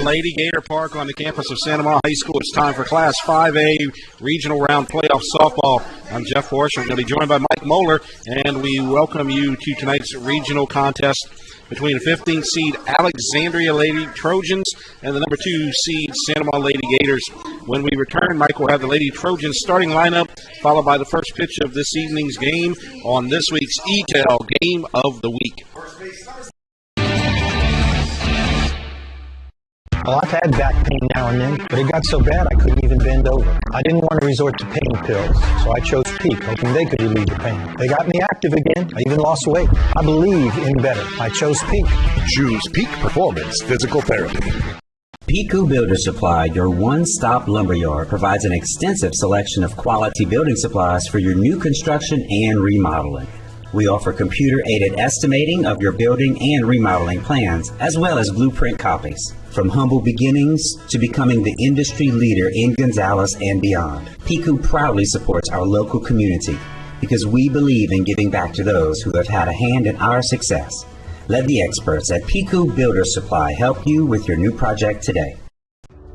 Lady Gator Park on the campus of Santa Monica High School. It's time for Class 5A Regional Round Playoff Softball. I'm Jeff Forrest. We're going to be joined by Mike Moeller, and we welcome you to tonight's regional contest between the 15th seed Alexandria Lady Trojans and the number 2 seed Santa Monica Lady Gators. When we return, Mike will have the Lady Trojans starting lineup, followed by the first pitch of this evening's game on this week's E-Tel Game of the Week. Well, I've had back pain now and then, but it got so bad I couldn't even bend over. I didn't want to resort to pain pills, so I chose Peak, hoping they could relieve the pain. They got me active again. I even lost weight. I believe in better. I chose Peak. Choose Peak Performance Physical Therapy. Piku Builder Supply, your one-stop lumberyard, provides an extensive selection of quality building supplies for your new construction and remodeling. We offer computer-aided estimating of your building and remodeling plans, as well as blueprint copies. From humble beginnings to becoming the industry leader in Gonzales and beyond, Piku proudly supports our local community because we believe in giving back to those who have had a hand in our success. Let the experts at Piku Builder Supply help you with your new project today.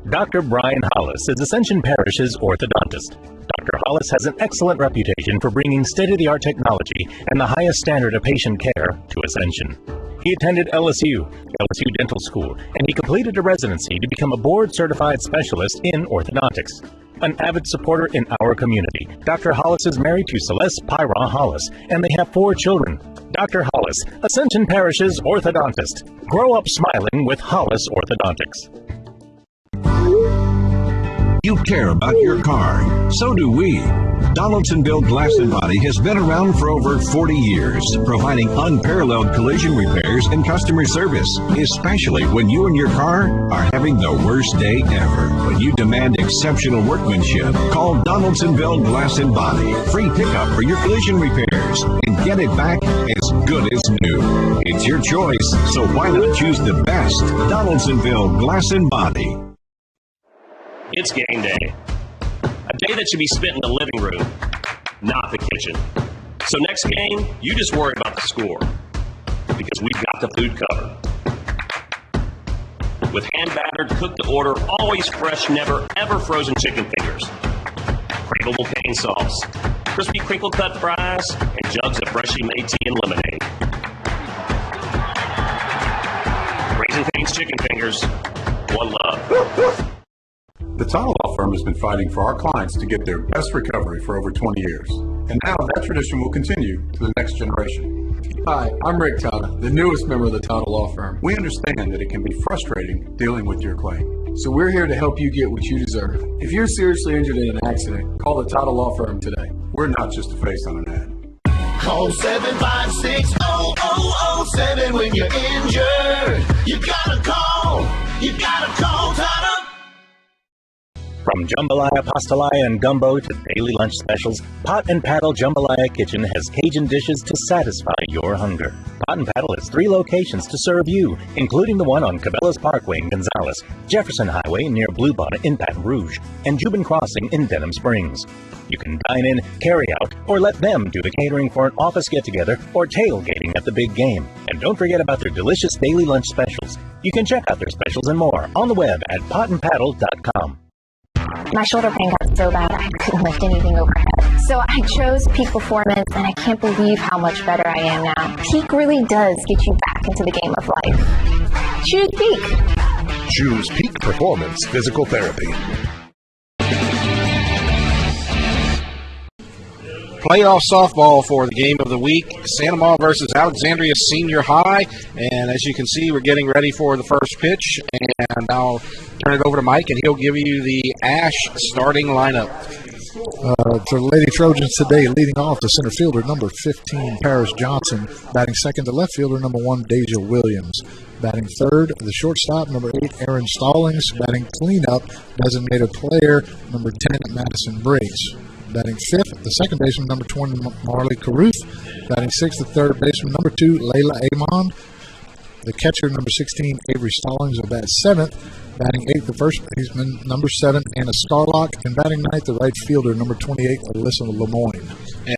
Dr. Brian Hollis is Ascension Parish's orthodontist. Dr. Hollis has an excellent reputation for bringing state-of-the-art technology and the highest standard of patient care to Ascension. He attended LSU Dental School, and he completed a residency to become a board-certified specialist in orthodontics. An avid supporter in our community, Dr. Hollis is married to Celeste Pyra Hollis, and they have 4 children. Dr. Hollis, Ascension Parish's orthodontist. Grow up smiling with Hollis Orthodontics. You care about your car. So do we. Donaldsonville Glass and Body has been around for over 40 years, providing unparalleled collision repairs and customer service, especially when you and your car are having the worst day ever. When you demand exceptional workmanship, call Donaldsonville Glass and Body. Free pickup for your collision repairs and get it back as good as new. It's your choice, so why not choose the best? Donaldsonville Glass and Body. It's game day. A day that should be spent in the living room, not the kitchen. So next game, you just worry about the score, because we've got the food covered. With hand-battered, cooked-to-order, always fresh, never, ever frozen chicken fingers, craveable cane sauce, crispy crinkle-cut fries, and jugs of freshly made tea and lemonade. Raising Cane's chicken fingers, one love. The Title Law Firm has been fighting for our clients to get their best recovery for over 20 years. And now that tradition will continue to the next generation. Hi, I'm Rick Tata, the newest member of the Title Law Firm. We understand that it can be frustrating dealing with your claim. So we're here to help you get what you deserve. If you're seriously injured in an accident, call the Title Law Firm today. We're not just a face on an ad. Call 756-0007 when you're injured. You gotta call Title. From jambalaya, pastalaya, and gumbo to daily lunch specials, Pot and Paddle Jambalaya Kitchen has Cajun dishes to satisfy your hunger. Pot and Paddle has 3 locations to serve you, including the one on Cabela's Parkway in Gonzales, Jefferson Highway near Bluebonnet in Baton Rouge, and Jubin Crossing in Denham Springs. You can dine in, carry out, or let them do the catering for an office get-together or tailgating at the big game. And don't forget about their delicious daily lunch specials. You can check out their specials and more on the web at potandpaddle.com. My shoulder pain got so bad I couldn't lift anything overhead. So I chose Peak Performance, and I can't believe how much better I am now. Peak really does get you back into the game of life. Choose Peak. Choose Peak Performance Physical Therapy. Playoff softball for the game of the week, Santa Monica versus Alexandria Senior High. And as you can see, we're getting ready for the first pitch. And I'll turn it over to Mike, and he'll give you the Ash starting lineup. For the Lady Trojans today, leading off the center fielder, number 15, Paris Johnson. Batting second, the left fielder, number 1, Deja Williams. Batting third, the shortstop, number 8, Aaron Stallings. Batting cleanup, designated player, number 10, Madison Briggs. Batting fifth, the second baseman, number 20, Marley Caruth. Batting sixth, the third baseman, number 2, Layla Amon. The catcher, number 16, Avery Stallings, will bat seventh. Batting eighth, the first baseman, number 7, Anna Starlock. And batting ninth, the right fielder, number 28, Alyssa Lemoyne.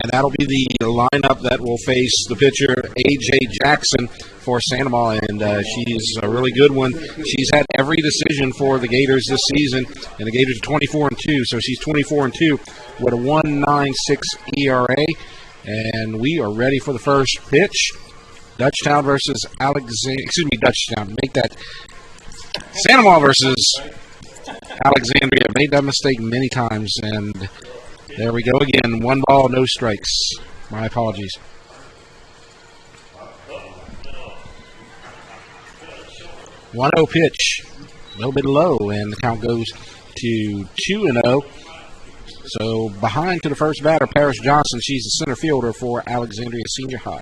And that'll be the lineup that will face the pitcher, A.J. Jackson, for Sandoval. And she's a really good one. She's had every decision for the Gators this season. And the Gators are 24-2. So she's 24-2 with a 1.96 ERA. And we are ready for the first pitch. Dutchtown versus Dutchtown. Make that Sandoval versus Alexandria. Made that mistake many times, and there we go again. 1 ball, no strikes. My apologies. One 1-0 pitch, a little bit low, and the count goes to 2-0. So behind to the first batter, Paris Johnson. She's the center fielder for Alexandria Senior High.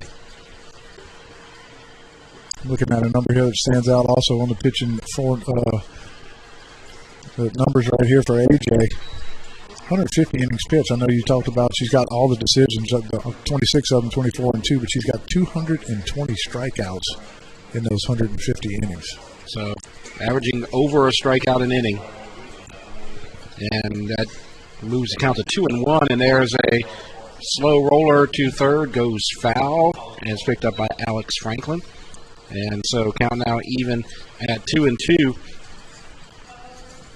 Looking at a number here that stands out also on the pitching for the numbers right here for AJ. 150 innings pitched. I know you talked about she's got all the decisions, 26 of them, 24-2, but she's got 220 strikeouts in those 150 innings. So averaging over a strikeout an inning. And that moves the count to 2-1, and there's a slow roller to third, goes foul, and it's picked up by Alex Franklin. And so count now even at 2-2.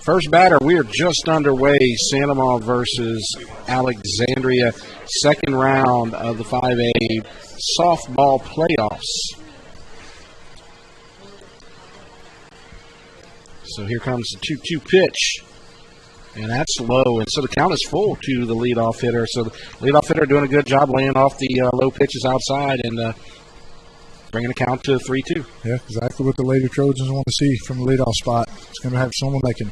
First batter, we are just underway. Sandoval versus Alexandria. Second round of the 5A softball playoffs. So here comes the 2-2 pitch. And that's low. And so the count is full to the leadoff hitter. So the leadoff hitter doing a good job laying off the low pitches outside and bringing the count to 3-2. Yeah, exactly what the Lady Trojans want to see from the leadoff spot. It's going to have someone that can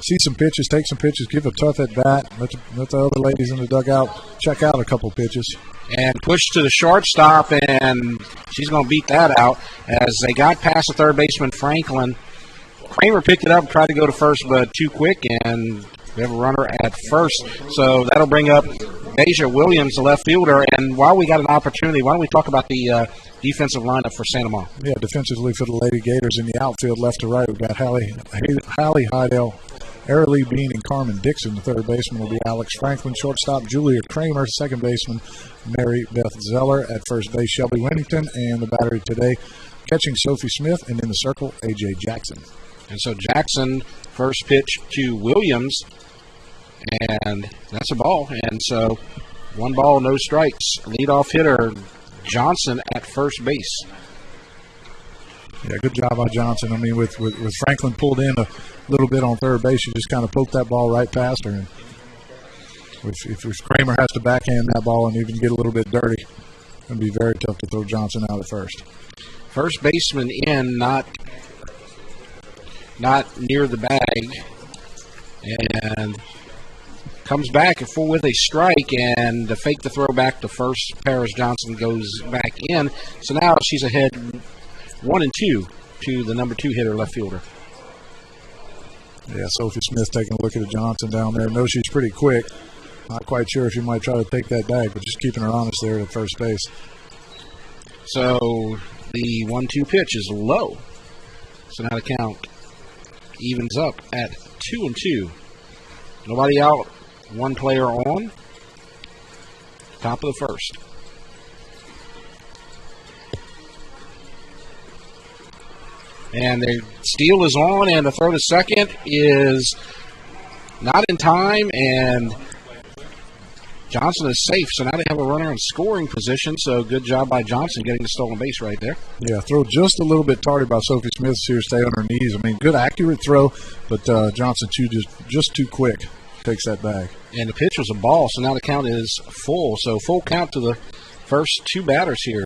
see some pitches, take some pitches, give a tough at bat, let the other ladies in the dugout check out a couple pitches. And push to the shortstop, and she's going to beat that out as they got past the third baseman, Franklin. Kramer picked it up and tried to go to first, but too quick, and we have a runner at first. So that'll bring up Deja Williams, the left fielder. And while we got an opportunity, why don't we talk about the defensive lineup for Sandoval? Yeah, defensively for the Lady Gators in the outfield, left to right, we've got Hallie Heidel, Arilee Bean, and Carmen Dixon. The third baseman will be Alex Franklin. Shortstop, Julia Kramer. Second baseman, Mary Beth Zeller. At first base, Shelby Winnington. And the battery today, catching Sophie Smith. And in the circle, A.J. Jackson. And so Jackson, first pitch to Williams, and that's a ball. And so 1 ball, no strikes. Leadoff hitter Johnson at first base. Yeah, good job by Johnson. I mean, with Franklin pulled in a little bit on third base, you just kind of poked that ball right past her. And if Kramer has to backhand that ball and even get a little bit dirty, it's going to be very tough to throw Johnson out at first. First baseman in, not near the bag, and comes back with a strike, and to fake the throw back to first, Paris Johnson goes back in. So now she's ahead 1-2 to the number 2 hitter, left fielder. Yeah, Sophie Smith taking a look at Johnson down there. Knows she's pretty quick. Not quite sure if she might try to take that bag, but just keeping her honest there at first base. So the 1-2 pitch is low. So now the count evens up at 2-2. Nobody out, 1 player on. Top of the first. And the steal is on, and the throw to second is not in time, and Johnson is safe. So now they have a runner in scoring position. So good job by Johnson getting the stolen base right there. Yeah, throw just a little bit tardy by Sophie Smith here, stay on her knees. I mean, good accurate throw, but Johnson just too quick takes that bag. And the pitch was a ball, so now the count is full. So full count to the first 2 batters here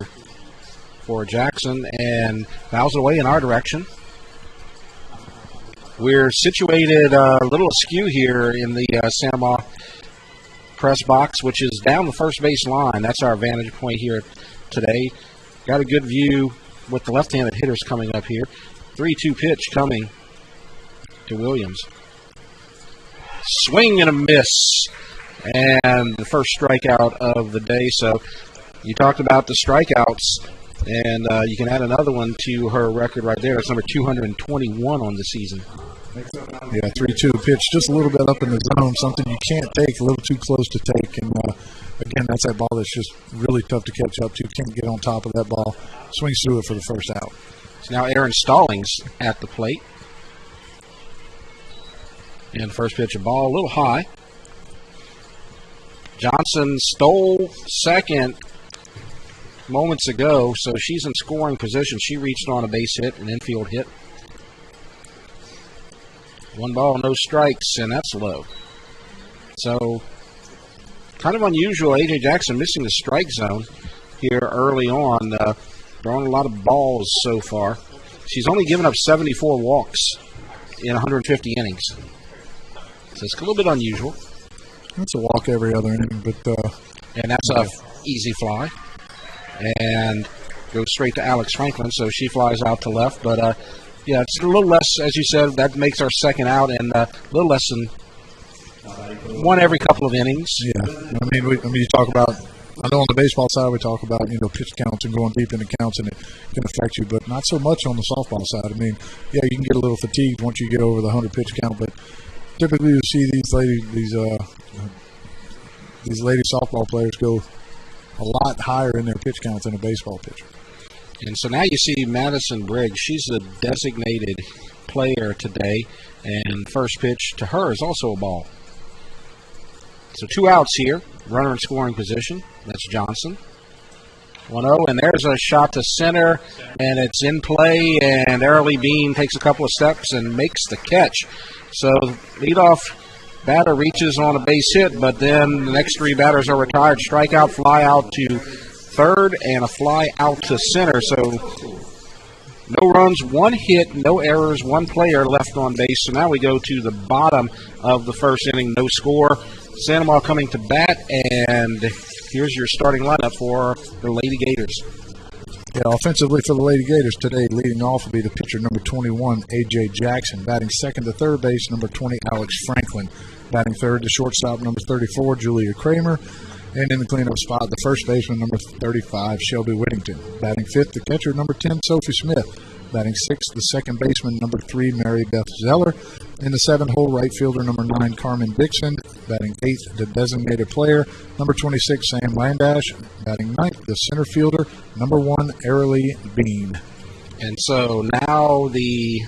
for Jackson, and fouls it away in our direction. We're situated a little askew here in the Sandoval press box, which is down the first base line. That's our vantage point here today. Got a good view with the left-handed hitters coming up here. 3-2 pitch coming to Williams. Swing and a miss. And the first strikeout of the day. So you talked about the strikeouts, and you can add another one to her record right there. It's number 221 on the season. Yeah, 3-2 pitch, just a little bit up in the zone, something you can't take, a little too close to take. And again, that's that ball that's just really tough to catch up to. Can't get on top of that ball. Swings through it for the first out. So now Aaron Stallings at the plate. And first pitch, a ball a little high. Johnson stole second moments ago, so she's in scoring position. She reached on a base hit, an infield hit. 1 ball, no strikes, and that's low. So, kind of unusual. A.J. Jackson missing the strike zone here early on. Throwing a lot of balls so far. She's only given up 74 walks in 150 innings. So it's a little bit unusual. That's a walk every other inning, but and that's a easy fly, and goes straight to Alex Franklin. So she flies out to left, but yeah, it's a little less, as you said. That makes our second out, and a little less than one every couple of innings. Yeah, I mean, you talk about. I know on the baseball side we talk about pitch counts and going deep into counts, and it can affect you, but not so much on the softball side. I mean, yeah, you can get a little fatigued once you get over the 100 pitch count, but typically you see these lady softball players go a lot higher in their pitch counts than a baseball pitcher. And so now you see Madison Briggs. She's the designated player today, and first pitch to her is also a ball. So 2 outs here. Runner in scoring position. That's Johnson. 1-0, and there's a shot to center, and it's in play, and Arely Bean takes a couple of steps and makes the catch. So leadoff batter reaches on a base hit, but then the next 3 batters are retired. Strikeout, fly out to third, and a fly out to center. So no runs, 1 hit, no errors, 1 player left on base. So now we go to the bottom of the first inning, no score. Sandoval coming to bat, and here's your starting lineup for the Lady Gators. Yeah, offensively for the Lady Gators today, leading off will be the pitcher number 21, A.J. Jackson. Batting second to third base, number 20, Alex Franklin. Batting third to shortstop, number 34, Julia Kramer. And in the cleanup spot, the first baseman, number 35, Shelby Whittington. Batting fifth, the catcher, number 10, Sophie Smith. Batting sixth, the second baseman, number 3, Mary Beth Zeller. In the 7th-hole, right fielder, number 9, Carmen Dixon. Batting eighth, the designated player, number 26, Sam Landash. Batting ninth, the center fielder, number 1, Arely Bean. And so now the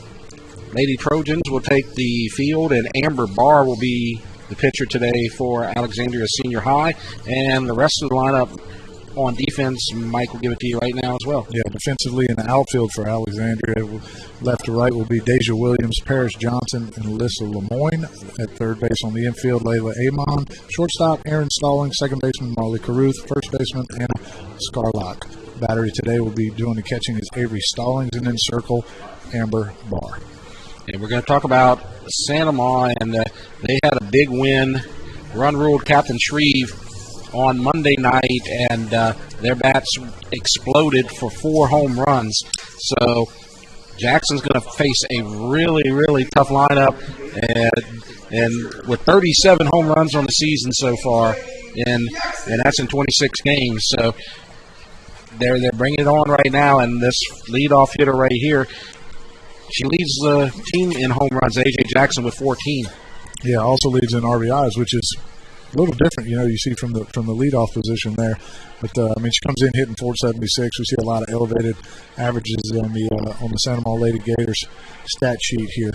Lady Trojans will take the field, and Amber Barr will be the pitcher today for Alexandria Senior High. And the rest of the lineup on defense, Mike will give it to you right now as well. Yeah, defensively in the outfield for Alexandria, left to right will be Deja Williams, Paris Johnson, and Alyssa Lemoyne. At third base on the infield, Layla Amon. Shortstop, Aaron Stallings. Second baseman, Marley Caruth. First baseman, Anna Scarlock. Battery today will be doing the catching is Avery Stallings, and then circle, Amber Barr. And we're going to talk about Sandoval, and they had a big win. Run ruled Captain Shreve on Monday night, and their bats exploded for 4 home runs. So Jackson's going to face a really, really tough lineup, and with 37 home runs on the season so far, and that's in 26 games. So they're bringing it on right now, and this leadoff hitter right here, she leads the team in home runs, A.J. Jackson, with 14. Yeah, also leads in RBIs, which is a little different, you see from the leadoff position there. But she comes in hitting 476. We see a lot of elevated averages on the Sandoval Lady Gators stat sheet here.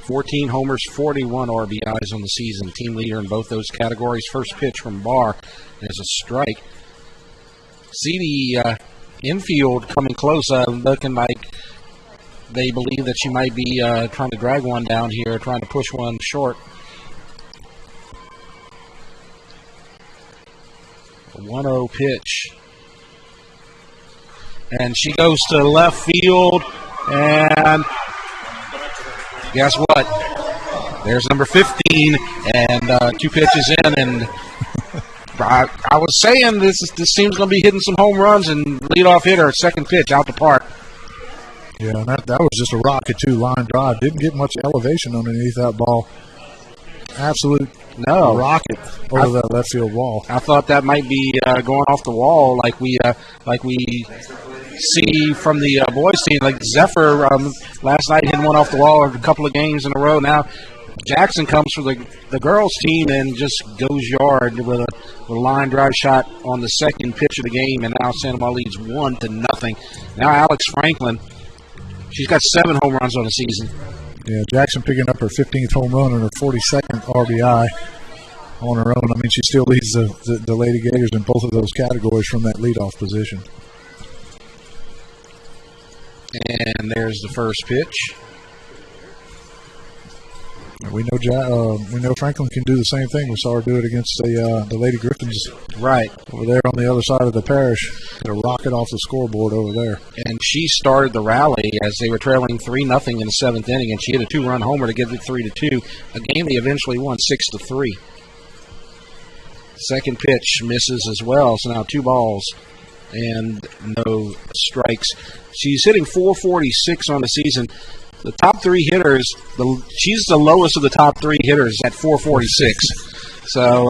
14 homers, 41 RBIs on the season. Team leader in both those categories. First pitch from Barr is a strike. See the infield coming close, looking like they believe that she might be trying to drag one down here, trying to push one short. A 1-0 pitch. And she goes to left field, and guess what? There's number 15, and 2 pitches in, and I was saying this team's going to be hitting some home runs, and leadoff hitter, second pitch, out the park. Yeah, and that was just a rocket, too, line drive. Didn't get much elevation underneath that ball. Absolute rocket over that left field wall. I thought that might be going off the wall like we see from the boys team. Like Zephyr last night hitting one off the wall a couple of games in a row. Now Jackson comes for the girls' team and just goes yard with a line drive shot on the second pitch of the game, and now Santa Maria leads 1-0. Now Alex Franklin, she's got 7 home runs on the season. Yeah, Jackson picking up her 15th home run and her 42nd RBI on her own. I mean, she still leads the Lady Gators in both of those categories from that leadoff position. And there's the first pitch. We know Franklin can do the same thing. We saw her do it against the Lady Griffins, right over there on the other side of the parish. Hit a rocket off the scoreboard over there. And she started the rally as they were trailing 3-0 in the 7th inning, and she hit a 2-run homer to get it 3-2. A game they eventually won 6-3. Second pitch misses as well, so now 2 balls and no strikes. She's hitting .446 on the season. The top 3 hitters, she's the lowest of the top 3 hitters at .446. So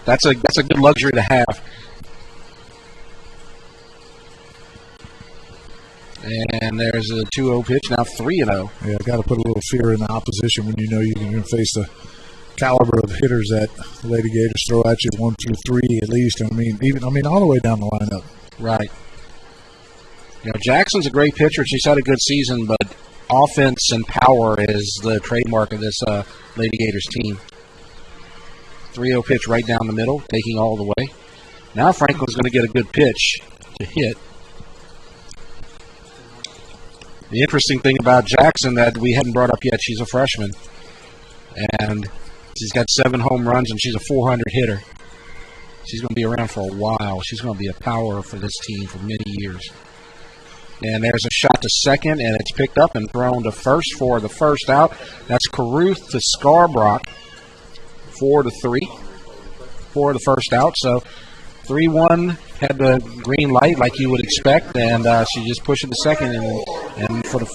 that's a good luxury to have. And there's a 2-0 pitch, now 3-0. Yeah, got to put a little fear in the opposition when you know you can face the caliber of hitters that Lady Gators throw at you 1 through 3 at least. I mean all the way down the lineup. Right. You know, Jackson's a great pitcher. She's had a good season, but offense and power is the trademark of this Lady Gators team. 3-0 pitch right down the middle, taking all the way. Now Franklin's going to get a good pitch to hit. The interesting thing about Jackson that we hadn't brought up yet, she's a freshman. And she's got 7 home runs, and she's a .400 hitter. She's going to be around for a while. She's going to be a power for this team for many years. And there's a shot to second, and it's picked up and thrown to first for the first out. That's Caruth to Scarborough, 4-3 for the first out. So 3-1 had the green light like you would expect, and she just pushed it to second and for the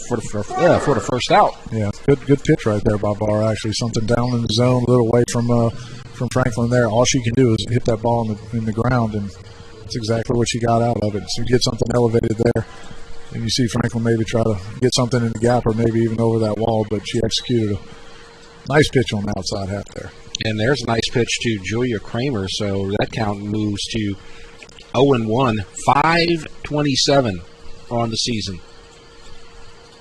first out. Yeah, good pitch right there by Barr. Actually, something down in the zone, a little away from Franklin there. All she can do is hit that ball in the ground, and that's exactly what she got out of it. So you get something elevated there. And you see Franklin maybe try to get something in the gap or maybe even over that wall, but she executed a nice pitch on the outside half there. And there's a nice pitch to Julia Kramer, so that count moves to 0-1, 5-27 on the season.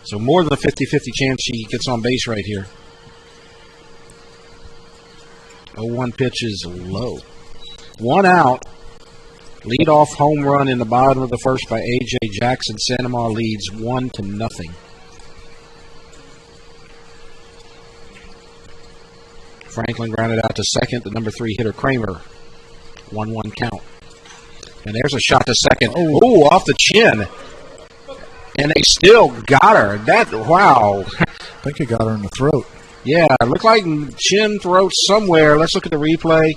So more than a 50-50 chance she gets on base right here. 0-1 pitch is low. 1 out. Lead-off home run in the bottom of the first by A.J. Jackson. Santa Maria leads 1-0. Franklin grounded out to second. The number 3 hitter Kramer. 1-1 count. And there's a shot to second. Oh, off the chin. And they still got her. Wow. I think it got her in the throat. Yeah, it looked like chin, throat somewhere. Let's look at the replay.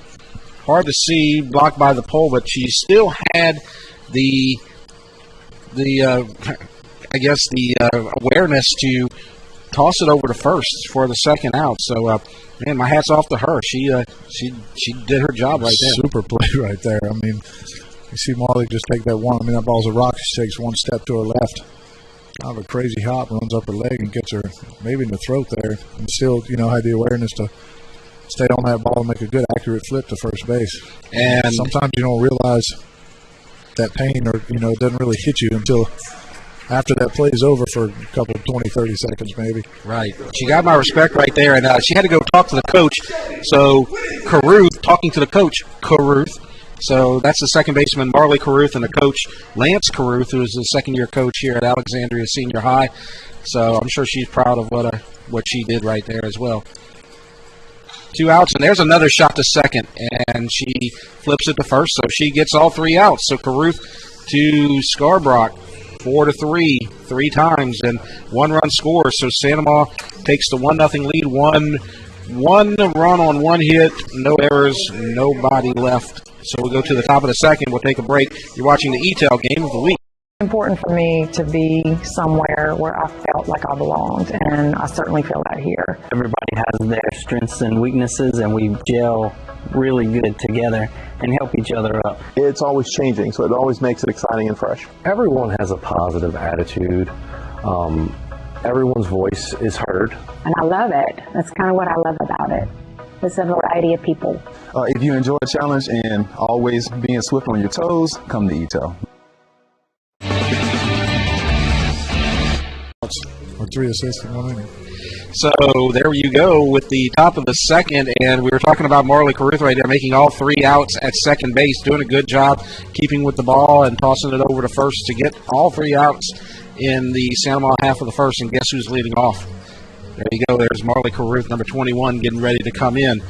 Hard to see, blocked by the pole, but she still had the awareness to toss it over to first for the second out. So, man, my hat's off to her. She did her job right there. Super play right there. I mean, you see Marley just take that one. I mean, that ball's a rock. She takes one step to her left. Kind of a crazy hop, runs up her leg and gets her maybe in the throat there. And still, had the awareness to stay on that ball and make a good, accurate flip to first base. And sometimes you don't realize that pain or, it doesn't really hit you until after that play is over for a couple of 20, 30 seconds maybe. Right. She got my respect right there, and she had to go talk to the coach. So Caruth, talking to the coach, Caruth. So that's the second baseman, Marley Caruth, and the coach, Lance Caruth, who is the second-year coach here at Alexandria Senior High. So I'm sure she's proud of what she did right there as well. 2 outs, and there's another shot to second, and she flips it to first, so she gets all 3 outs. So Caruth to Scarborough, 4-3, 3 times, and 1-run score. So Santa Maria takes the 1-0 lead, one run on 1 hit, no errors, nobody left. So we'll go to the top of the second. We'll take a break. You're watching the E-Tail Game of the Week. Important for me to be somewhere where I felt like I belonged, and I certainly feel that here. Everybody has their strengths and weaknesses, and we gel really good together and help each other up. It's always changing, so it always makes it exciting and fresh. Everyone has a positive attitude. everyone's voice is heard. And I love it. That's kind of what I love about it. It's a variety of people. If you enjoy a challenge and always being swift on your toes, come to ETEL. With 3 assists in 1 inning. So there you go with the top of the second, and we were talking about Marley Caruth right there, making all 3 outs at second base, doing a good job keeping with the ball and tossing it over to first to get all 3 outs in the Santa Maria half of the first, and guess who's leading off? There you go. There's Marley Caruth, number 21, getting ready to come in.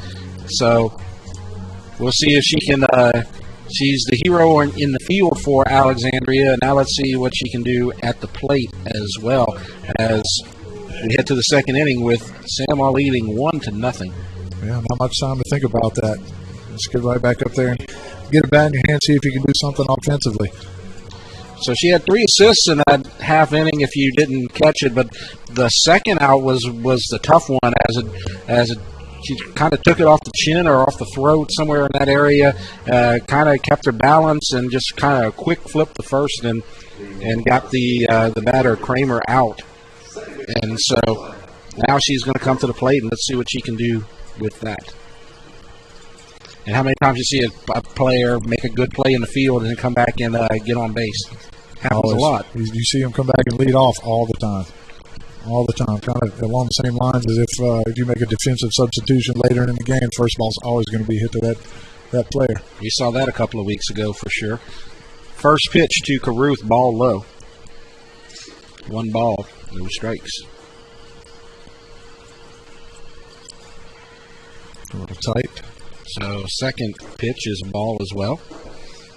So we'll see if she can she's the hero in the field for Alexandria. Now let's see what she can do at the plate as well as we head to the second inning with Santa Maria leading 1-0. Yeah, not much time to think about that. Just get right back up there and get a bat in your hand, see if you can do something offensively. So she had 3 assists in that half inning if you didn't catch it, but the second out was the tough one as she kind of took it off the chin or off the throat somewhere in that area, kind of kept her balance and just kind of quick flipped the first and got the batter Kramer out. And so now she's going to come to the plate, and let's see what she can do with that. And how many times you see a player make a good play in the field and then come back and get on base? Happens a lot. You see them come back and lead off all the time. All the time. Kind of along the same lines as if you make a defensive substitution later in the game, first ball's always going to be hit to that player. You saw that a couple of weeks ago for sure. First pitch to Caruth, ball low. 1 ball, no strikes. A little tight. So second pitch is a ball as well.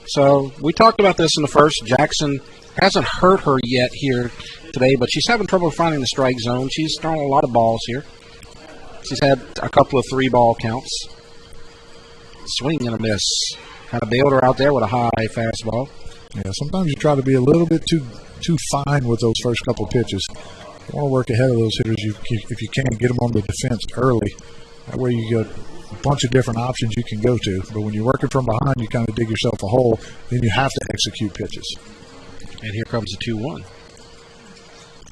So we talked about this in the first. Jackson hasn't hurt her yet here today, but she's having trouble finding the strike zone. She's thrown a lot of balls here. She's had a couple of 3-ball counts. Swing and a miss. Kind of bailed her out there with a high fastball. Yeah, sometimes you try to be a little bit too fine with those first couple of pitches. You want to work ahead of those hitters if you can. Get them on the defense early. That way you got a bunch of different options you can go to. But when you're working from behind, you kind of dig yourself a hole. Then you have to execute pitches. And here comes the 2-1.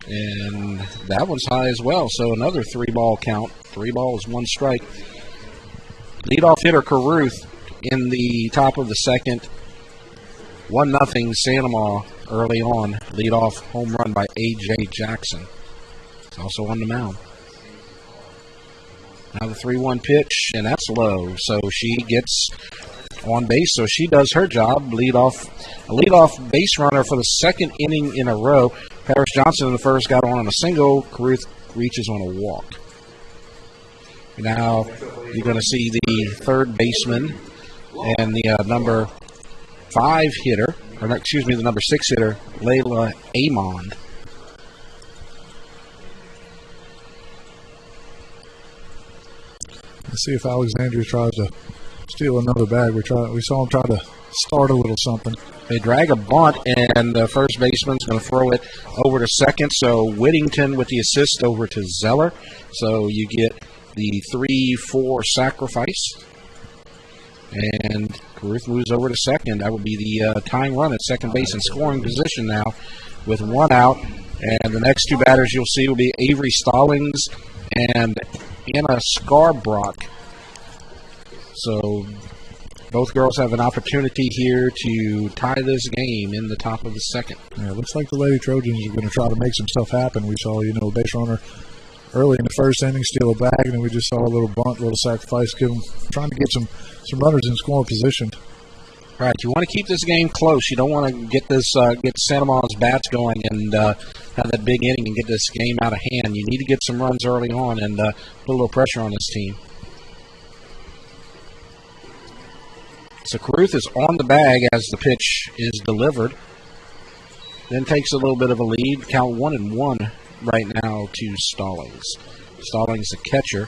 And that one's high as well. So another 3-ball count. 3 balls, 1 strike. Leadoff hitter Caruth in the top of the second. 1-0 Santa Maria early on. Leadoff home run by A.J. Jackson. He's also on the mound. Now the 3-1 pitch, and that's low. So she gets on base, so she does her job. A leadoff base runner for the second inning in a row. Paris Johnson in the first got on a single. Caruth reaches on a walk. Now you're going to see the third baseman and the number 5 hitter, or excuse me, the number 6 hitter, Layla Amant. Let's see if Alexandria tries to steal another bag. We saw him try to start a little something. They drag a bunt, and the first baseman's going to throw it over to second. So Whittington with the assist over to Zeller. So you get the 3-4 sacrifice. And Caruth moves over to second. That will be the tying run at second base in scoring position now with 1 out. And the next 2 batters you'll see will be Avery Stallings and Anna Scarbrock. So both girls have an opportunity here to tie this game in the top of the second. Yeah, it looks like the Lady Trojans are going to try to make some stuff happen. We saw, a base runner early in the first inning steal a bag, and then we just saw a little bunt, a little sacrifice, trying to get some runners in scoring position. Right, you want to keep this game close. You don't want to get Santa Maria's bats going and have that big inning and get this game out of hand. You need to get some runs early on and put a little pressure on this team. So Caruth is on the bag as the pitch is delivered. Then takes a little bit of a lead. Count 1-1 right now to Stallings. Stallings, the catcher.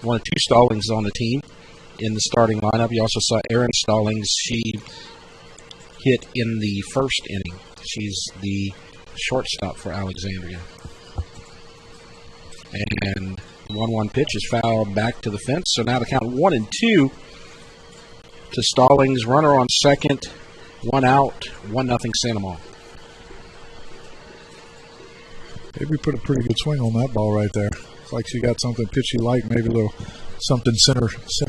1 of 2 Stallings on the team in the starting lineup. You also saw Erin Stallings. She hit in the first inning. She's the shortstop for Alexandria. And 1-1 pitch is fouled back to the fence. So now the count 1-2 to Stallings. Runner on second. 1 out. 1-0 Santa Maria. Maybe put a pretty good swing on that ball right there. It's like she got something pitchy like, maybe a little something center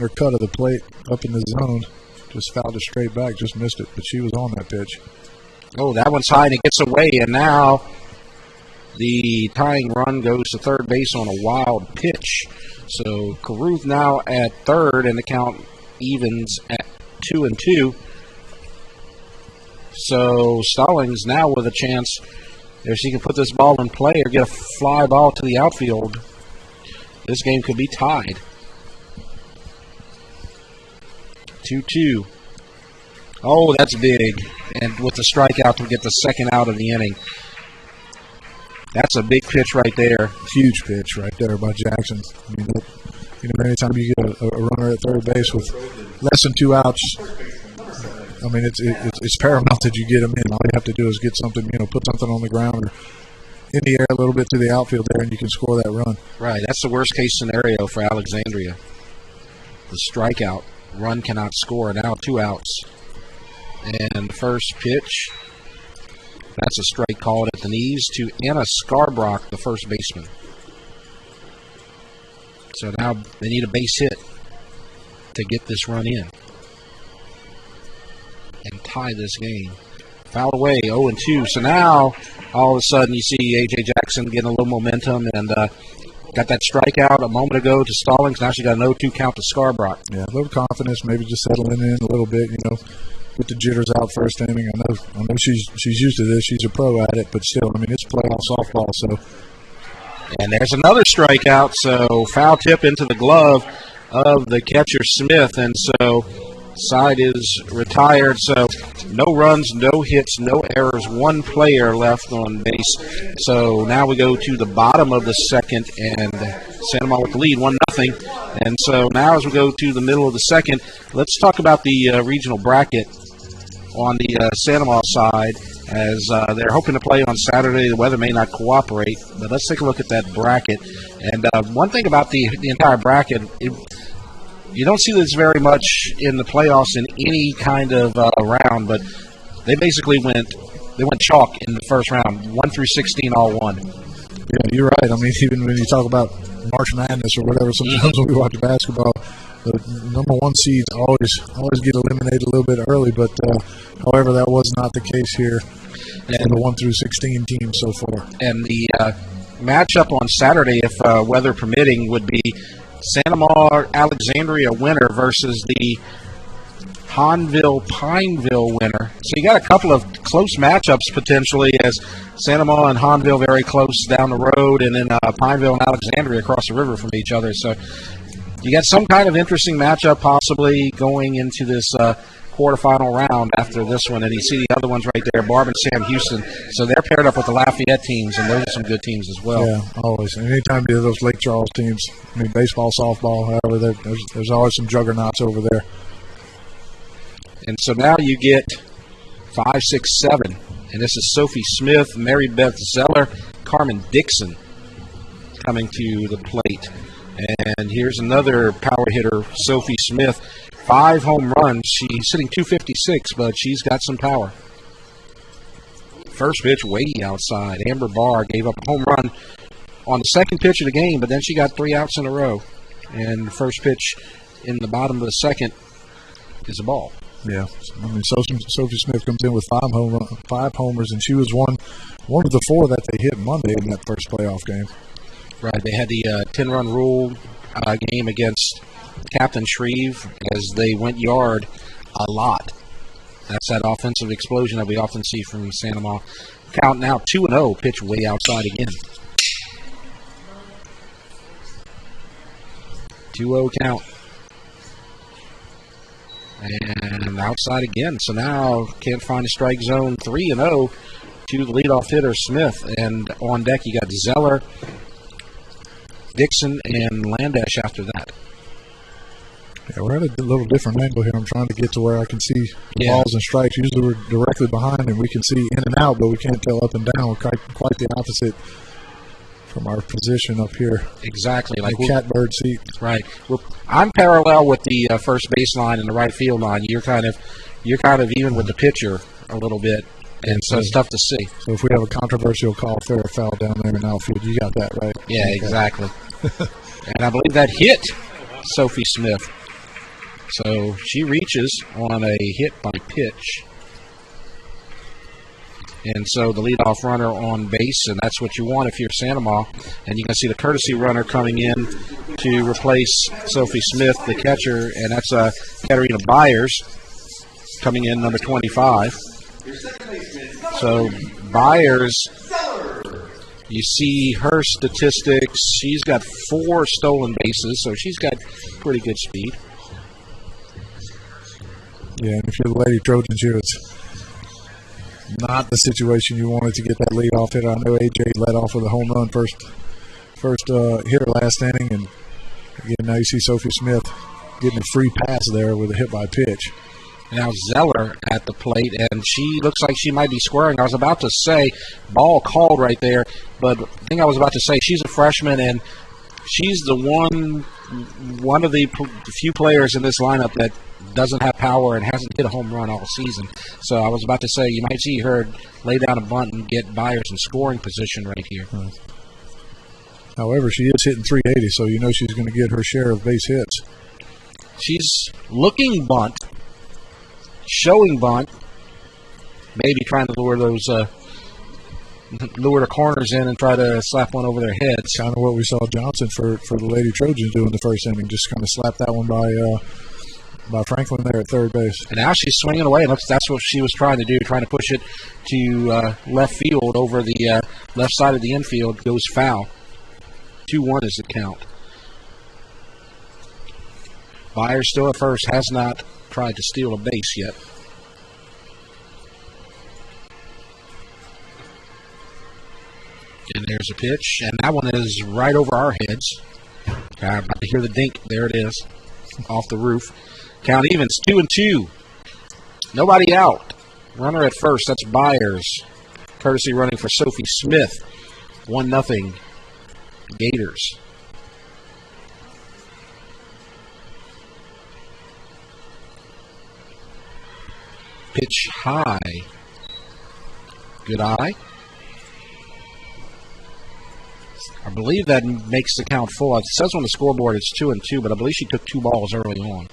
cut of the plate up in the zone. Just fouled it straight back, just missed it, but she was on that pitch. Oh, that one's high and it gets away, and now the tying run goes to third base on a wild pitch. So Caruth now at third, and the count evens at 2-2. So Stallings now with a chance if she can put this ball in play or get a fly ball to the outfield. This game could be tied. 2-2. Oh, that's big. And with the strikeout to get the second out of the inning. That's a big pitch right there. Huge pitch right there by Jackson. I mean, anytime you get a runner at third base with less than 2 outs, I mean, it's paramount that you get them in. All you have to do is get something, put something on the ground or in the air a little bit to the outfield there, and you can score that run. Right. That's the worst case scenario for Alexandria. The strikeout. Run cannot score. Now 2 outs. And first pitch. That's a strike called at the knees to Anna Scarbrock, the first baseman. So now they need a base hit to get this run in and tie this game. Foul away, 0-2. So now, all of a sudden, you see A.J. Jackson getting a little momentum and got that strikeout a moment ago to Stallings. Now she got an 0-2 count to Scarbrock. Yeah, a little confidence, maybe just settling in a little bit, Get the jitters out first inning. I know she's used to this. She's a pro at it, but still, I mean, it's playoff softball. So, and there's another strikeout. So foul tip into the glove of the catcher Smith, and so side is retired. So no runs, no hits, no errors. 1 player left on base. So now we go to the bottom of the second, and Santa Maria with the lead, 1-0. And so now as we go to the middle of the second, let's talk about the regional bracket on the Santa Maria side, as they're hoping to play on Saturday. The weather may not cooperate, but let's take a look at that bracket. And one thing about the entire bracket, you don't see this very much in the playoffs in any kind of round, but they basically went chalk in the first round, 1 through 16, all won. Yeah, you're right. I mean, even when you talk about March Madness or whatever, sometimes when we watch basketball, the number 1 seeds always get eliminated a little bit early, but however, that was not the case here in the 1 through 16 teams so far. And the matchup on Saturday, if weather permitting, would be Santa Maria Alexandria winner versus the Hahnville-Pineville winner. So you got a couple of close matchups potentially, as Santa Maria and Hahnville very close down the road, and then Pineville and Alexandria across the river from each other. So you got some kind of interesting matchup possibly going into this quarterfinal round after this one. And you see the other ones right there, Barb and Sam Houston. So they're paired up with the Lafayette teams, and those are some good teams as well. Yeah, always. And anytime you have those Lake Charles teams, I mean, baseball, softball, however, there's always some juggernauts over there. And so now you get 5, 6, 7. And this is Sophie Smith, Mary Beth Zeller, Carmen Dixon coming to the plate. And here's another power hitter, Sophie Smith. 5 home runs. She's hitting .256, but she's got some power. First pitch way outside. Amber Barr gave up a home run on the second pitch of the game, but then she got 3 outs in a row. And first pitch in the bottom of the second is a ball. Yeah, I mean, Sophie Smith comes in with 5 homers, and she was one of the 4 that they hit Monday in that first playoff game. Right, they had the 10-run rule game against Captain Shreve as they went yard a lot. That's that offensive explosion that we often see from Santa Maria. Count now 2-0, pitch way outside again. 2-0 count. And outside again. So now can't find a strike zone. 3-0 to the leadoff hitter, Smith. And on deck you got Zeller, Dixon, and Landash after that. Yeah, we're at a little different angle here. I'm trying to get to where I can see balls and strikes. Usually we're directly behind and we can see in and out, but we can't tell up and down. We're quite the opposite from our position up here. Exactly. Like catbird seat. Right. I'm parallel with the first baseline and the right field line. You're kind of even with the pitcher a little bit. And so it's tough to see. So if we have a controversial call, fair or foul down there in outfield, you got that right. Yeah, exactly. And I believe that hit Sophie Smith. So she reaches on a hit by pitch. And so the leadoff runner on base, and that's what you want if you're Santa Ma. And you can see the courtesy runner coming in to replace Sophie Smith, the catcher, and that's Katarina Byers coming in, number 25. So Byers, you see her statistics. She's got 4 stolen bases, so she's got pretty good speed. Yeah, and if you're the Lady Trojans here, it's not the situation you wanted to get that leadoff hit. I know AJ led off with a home run first hitter last inning, and again now you see Sophie Smith getting a free pass there with a hit by pitch. Now Zeller at the plate, and she looks like she might be squaring. I was about to say ball called right there, but the thing I was about to say, she's a freshman, and she's the one of the few players in this lineup that doesn't have power and hasn't hit a home run all season. So I was about to say you might see her lay down a bunt and get Byers in scoring position right here. However, she is hitting 380, so you know she's going to get her share of base hits. She's looking bunt, showing bunt, maybe trying to lure the corners in and try to slap one over their heads. Kind of what we saw Johnson for the Lady Trojans do in the first inning, just kind of slap that one by Franklin there at third base. And now she's swinging away, and that's what she was trying to do, trying to push it to left field over the left side of the infield. Goes foul. 2-1 is the count. Byers still at first, has not tried to steal a base yet. And there's a pitch, and that one is right over our heads. I'm about to hear the dink. There it is, off the roof. Count evens, 2-2. Nobody out. Runner at first, that's Byers. Courtesy running for Sophie Smith. 1-0 Gators. Pitch high. Good eye. I believe that makes the count full. It says on the scoreboard it's 2-2, but I believe she took 2 balls early on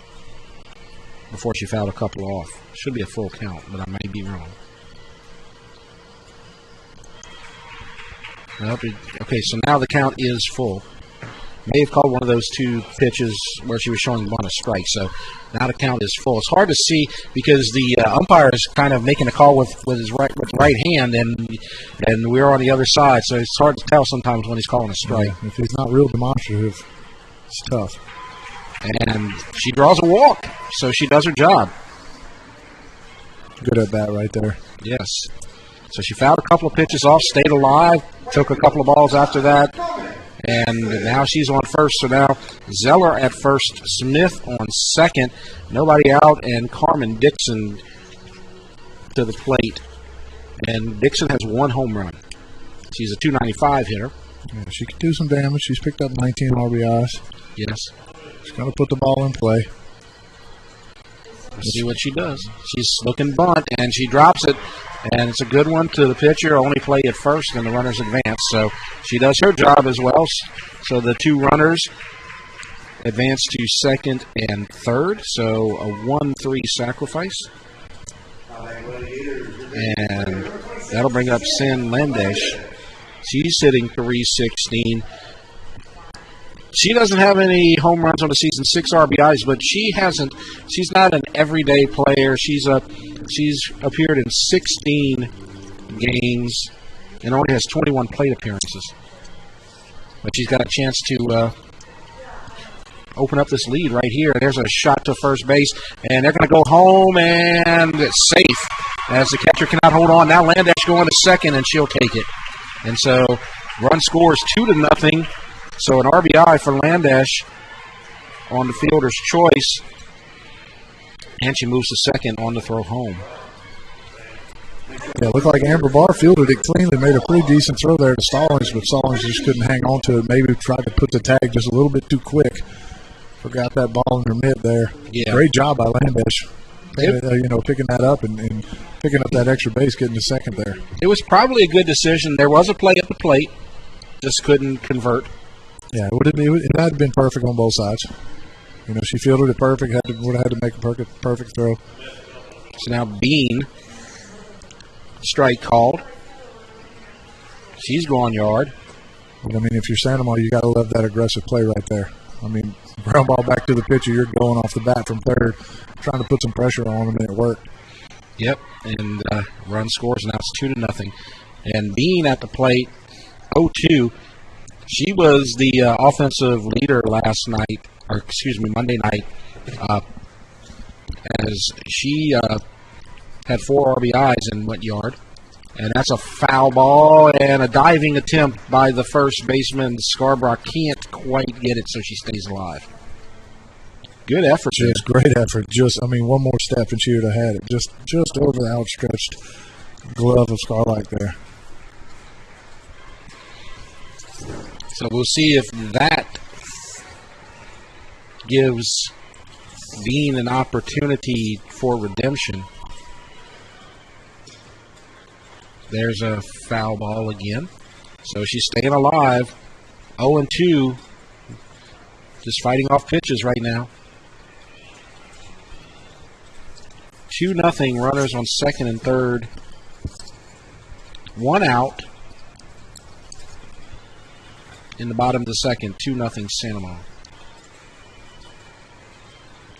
before she fouled a couple off. Should be a full count, but I may be wrong. Okay, so now the count is full. May have called one of those 2 pitches where she was showing one a strike, so now the count is full. It's hard to see because the umpire is kind of making a call with his right hand, and we're on the other side, so it's hard to tell sometimes when he's calling a strike. Yeah, if he's not real demonstrative, it's tough. And she draws a walk, so she does her job. Good at bat right there. Yes. So she fouled a couple of pitches off, stayed alive, took a couple of balls after that, and now she's on first. So now Zeller at first, Smith on second, nobody out, and Carmen Dixon to the plate. And Dixon has 1 home run. She's a .295 hitter. Yeah, she can do some damage. She's picked up 19 RBIs. Yes. She's going to put the ball in play. Let's see what she does. She's looking bunt, and she drops it. And it's a good one to the pitcher. Only play at first, and the runners advance. So she does her job as well. So the 2 runners advance to second and third. So a 1-3 sacrifice. And that'll bring up Sin Landesh. She's hitting .316. She doesn't have any home runs on the season, 6 RBIs, but she's not an everyday player. She's appeared in 16 games and only has 21 plate appearances. But she's got a chance to open up this lead right here. There's a shot to first base, and they're going to go home, and it's safe as the catcher cannot hold on. Now Landesh going to second, and she'll take it. And so run scores 2-0. So an RBI for Landesh on the fielder's choice, and she moves to second on the throw home. Yeah, it looked like Amber Barr fielded it cleanly, made a pretty decent throw there to Stallings, but Stallings just couldn't hang on to it. Maybe tried to put the tag just a little bit too quick. Forgot that ball in her mid there. Yeah. Great job by Landesh. And, picking that up and picking up that extra base, getting the second there. It was probably a good decision. There was a play at the plate, just couldn't convert. Yeah, it had been perfect on both sides. She fielded it perfect. Would have had to make a perfect throw. So now Bean, strike called. She's gone yard. But, if you're Santa Maria, you got to love that aggressive play right there. Ground ball back to the pitcher. You're going off the bat from third, trying to put some pressure on them, and it worked. Yep, and run scores, and now it's 2-0. And Bean at the plate, 0-2. She was the offensive leader Monday night, as she had 4 RBIs and went yard. And that's a foul ball and a diving attempt by the first baseman. Scarborough can't quite get it, so she stays alive. Good effort. Just great effort. One more step and she would have had it. Just over the outstretched glove of Scarlight there. So we'll see if that gives Bean an opportunity for redemption. There's a foul ball again. So she's staying alive. 0-2. Just fighting off pitches right now. 2-0. Runners on second and third. 1 out. In the bottom of the second. 2-0 Santa Maria.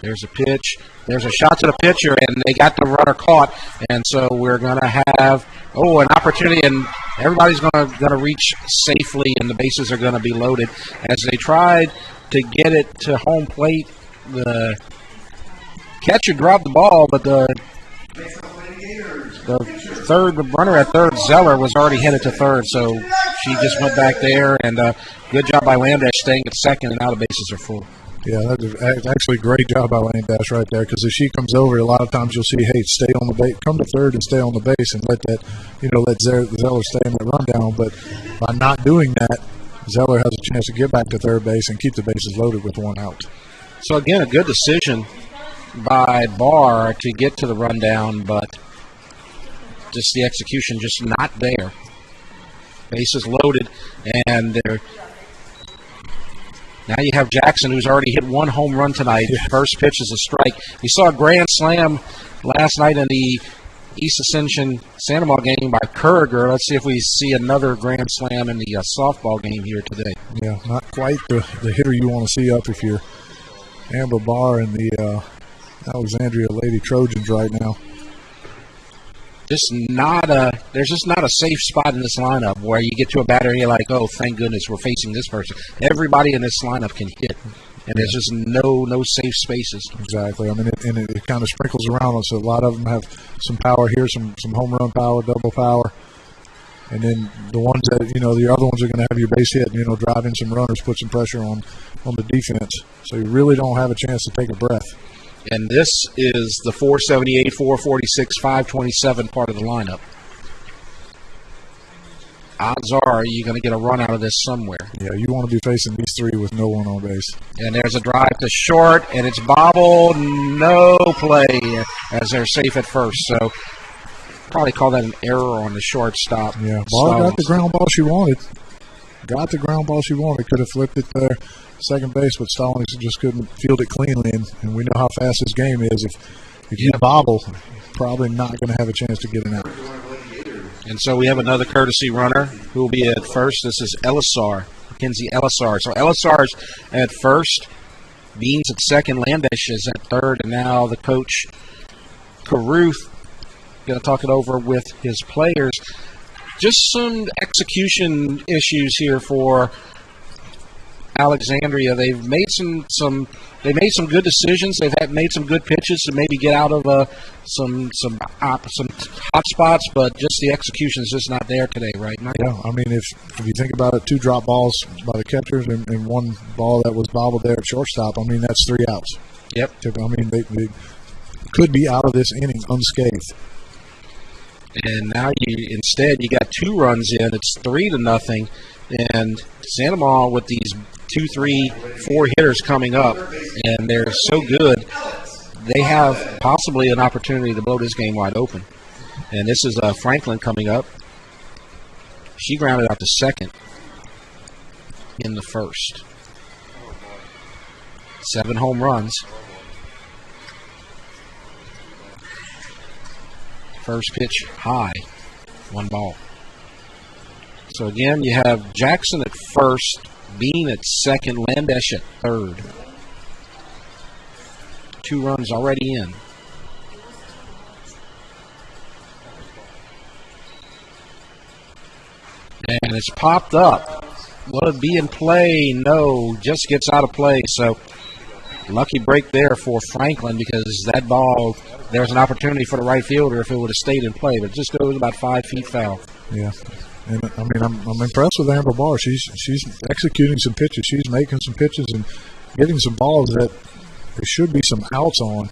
There's a pitch. There's a shot to the pitcher, and they got the runner caught. And so we're going to have, an opportunity, and everybody's going to reach safely, and the bases are going to be loaded. As they tried to get it to home plate, the catcher dropped the ball, but the runner at third, Zeller, was already headed to third. So she just went back there, and good job by Landash staying at second, and now the bases are full. Yeah, that's actually a great job by Lane Dash right there, because if she comes over, a lot of times you'll see, hey, stay on the base, come to third and stay on the base and let Zeller stay in that rundown. But by not doing that, Zeller has a chance to get back to third base and keep the bases loaded with 1 out. So, again, a good decision by Barr to get to the rundown, but just the execution just not there. Bases loaded, and they're... Now you have Jackson, who's already hit 1 home run tonight. First pitch is a strike. We saw a grand slam last night in the East Ascension Santa Maria game by Kurger. Let's see if we see another grand slam in the softball game here today. Yeah, not quite the hitter you want to see up if you're Amber Barr and the Alexandria Lady Trojans right now. There's just not a safe spot in this lineup where you get to a batter and you're like, oh, thank goodness we're facing this person. Everybody in this lineup can hit, and there's just no safe spaces. Exactly. It kind of sprinkles around us. So a lot of them have some power here, some home run power, double power, and then the ones that the other ones are going to have your base hit. Drive in some runners, put some pressure on the defense. So you really don't have a chance to take a breath. And this is the 478, 446, 527 part of the lineup. Odds are you're going to get a run out of this somewhere. Yeah, you want to be facing these 3 with no one on base. And there's a drive to short, and it's bobbled. No play as they're safe at first. So probably call that an error on the shortstop. Yeah, Ball got the ground ball she wanted. Could have flipped it there. Second base, but Stallings just couldn't field it cleanly, and we know how fast this game is. If you bobble, probably not going to have a chance to get an out. And so we have another courtesy runner who will be at first. This is Elisar, Mackenzie Elisar. So Elisar's at first, Beans at second, Landash is at third, and now the coach, Caruth, going to talk it over with his players. Just some execution issues here for Alexandria. They've made some good decisions. They've made some good pitches to maybe get out of some hot spots, but just the execution is just not there today, right, Mike? Yeah, if you think about it, 2 drop balls by the catchers and 1 ball that was bobbled there at shortstop. That's 3 outs. Yep. They could be out of this inning unscathed. And now you got 2 runs in. It's 3-0, and Santa Maria with these 2, 3, 4 hitters coming up, and they're so good. they have possibly an opportunity to blow this game wide open. And this is Franklin coming up. She grounded out to second in the first. 7 home runs. First pitch high, 1 ball. So again, you have Jackson at first, Bean at second, Landesh at third. 2 runs already in. And it's popped up. Will it be in play? No, just gets out of play. So lucky break there for Franklin, because that ball, there's an opportunity for the right fielder if it would have stayed in play, but it just goes about 5 feet foul. Yeah. And I mean, I'm impressed with Amber Barr. She's executing some pitches. She's making some pitches and getting some balls that there should be some outs on.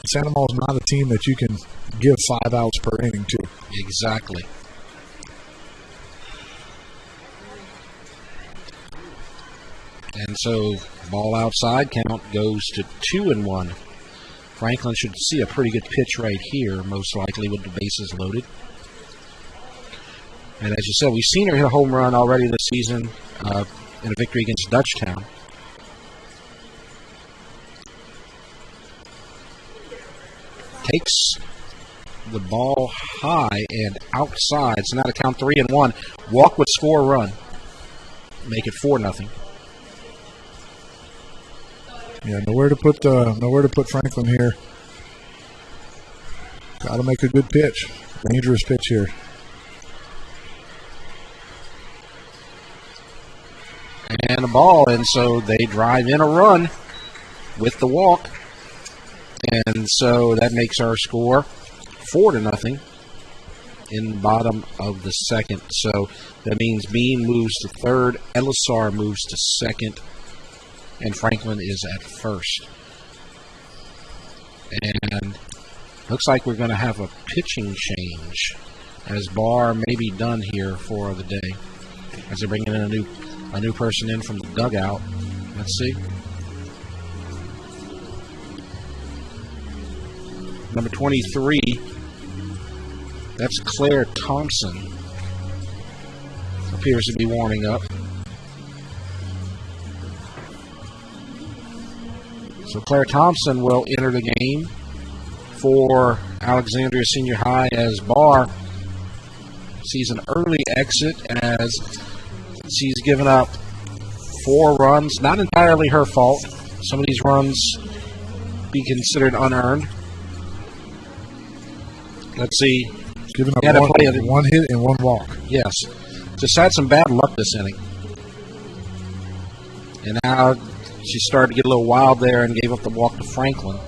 Santa Ma's not a team that you can give 5 outs per inning to. Exactly. And so ball outside, count goes to 2-1. Franklin should see a pretty good pitch right here, most likely with the bases loaded. And as you said, we've seen her hit a home run already this season in a victory against Dutchtown. Takes the ball high and outside. So now to count 3-1. Walk would score a run. Make it 4-0. Yeah, nowhere to put Franklin here. Got to make a good pitch. Dangerous pitch here. And a ball, and so they drive in a run with the walk. And so that makes our score 4-0 in the bottom of the second. So that means Bean moves to third, Elisar moves to second, and Franklin is at first. And looks like we're going to have a pitching change, as Barr may be done here for the day, as they're bringing in a new person in from the dugout. Let's see. Number 23, that's Claire Thompson. Appears to be warming up. So Claire Thompson will enter the game for Alexandria Senior High, as Barr sees an early exit, as she's given up 4 runs. Not entirely her fault. Some of these runs be considered unearned. Let's see. Giving up one hit and 1 walk. Yes. Just had some bad luck this inning. And now she started to get a little wild there and gave up the walk to Franklin.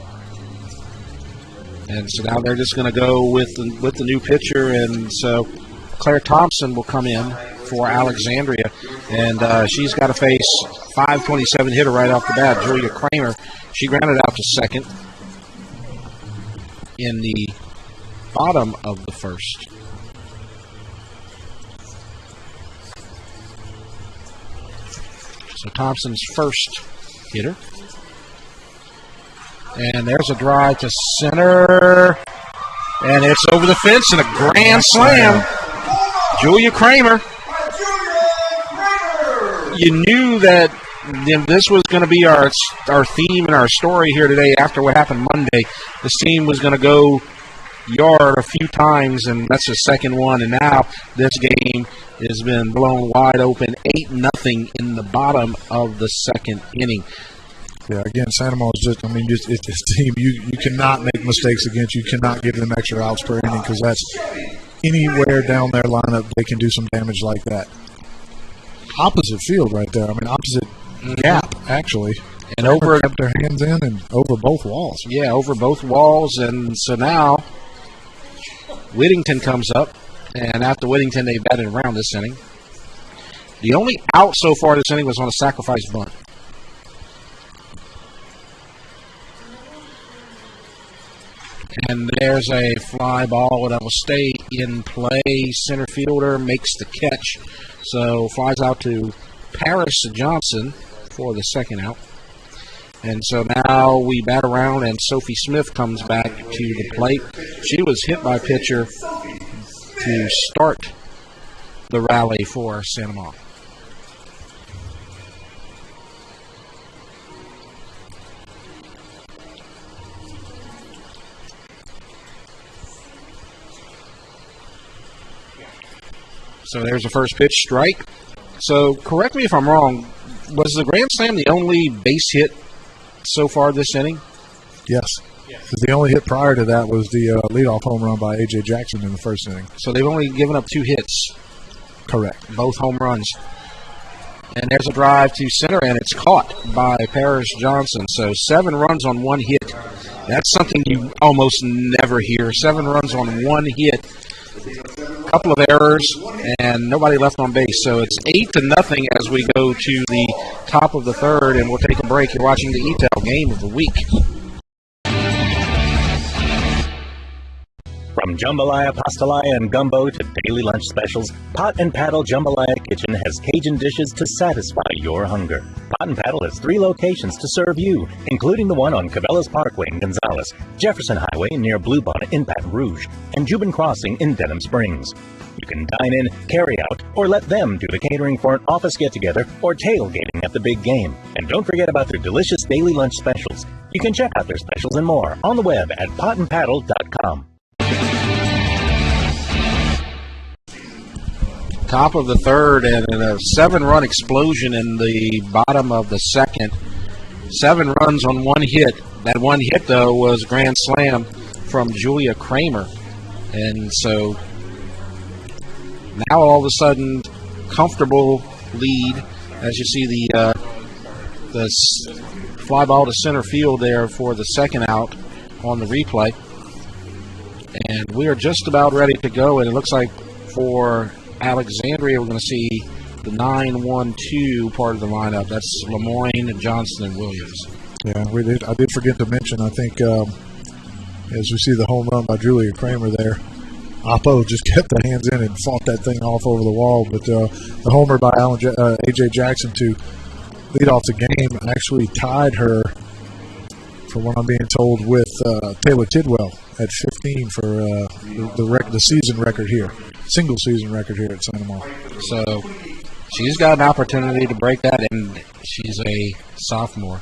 And so now they're just going to go with the new pitcher. And so Claire Thompson will come in for Alexandria. And she's got to face 527 hitter right off the bat, Julia Kramer. She grounded out to second in the bottom of the first. So Thompson's first hitter. And there's a drive to center. And it's over the fence and a grand slam. Julia Kramer. You knew that this was going to be our theme and our story here today after what happened Monday. This team was going to go yard a few times, and that's the second one. And now this game has been blown wide open, 8-0 in the bottom of the second inning. Yeah, again, Santa Ma's it's a team you cannot make mistakes against. You cannot give them extra outs per inning, because that's anywhere down their lineup they can do some damage like that. Opposite field right there. I mean, opposite gap, actually. And over kept their hands in and over both walls. Yeah, over both walls. And so now Whittington comes up. And after Whittington, they batted around this inning. The only out so far this inning was on a sacrifice bunt. And there's a fly ball that will stay in play. Center fielder makes the catch. So flies out to Paris Johnson for the second out. And so now we bat around, and Sophie Smith comes back to the plate. She was hit by pitcher to start the rally for Santa Monica. So there's the first pitch, strike. So correct me if I'm wrong, was the Grand Slam the only base hit so far this inning? Yes. Because the only hit prior to that was the leadoff home run by A.J. Jackson in the first inning. So they've only given up 2 hits. Correct. Both home runs. And there's a drive to center, and it's caught by Paris Johnson. So 7 runs on 1 hit. That's something you almost never hear. 7 runs on 1 hit. A couple of errors, and nobody left on base. So it's 8-0 as we go to the top of the third, and we'll take a break. You're watching the ETEL Game of the Week. From jambalaya, pastalaya, and gumbo to daily lunch specials, Pot and Paddle Jambalaya Kitchen has Cajun dishes to satisfy your hunger. Pot and Paddle has 3 locations to serve you, including the one on Cabela's Parkway in Gonzales, Jefferson Highway near Bluebonnet in Baton Rouge, and Jubin Crossing in Denham Springs. You can dine in, carry out, or let them do the catering for an office get-together or tailgating at the big game. And don't forget about their delicious daily lunch specials. You can check out their specials and more on the web at potandpaddle.com. Top of the third, and a 7-run explosion in the bottom of the second. 7 runs on 1 hit. That 1 hit, though, was grand slam from Julia Kramer. And so now all of a sudden, comfortable lead as you see the fly ball to center field there for the second out on the replay. And we are just about ready to go, and it looks like for Alexandria, we're going to see the 9-1-2 part of the lineup. That's Lemoyne, Johnson, and Williams. Yeah, I did forget to mention, I think, as we see the home run by Julia Kramer there, Oppo just kept the hands in and fought that thing off over the wall. But the homer by A.J. Jackson to lead off the game actually tied her, from what I'm being told, with Taylor Tidwell at 15 for the season record here. Single season record here at Santa Monica. So she's got an opportunity to break that, and she's a sophomore.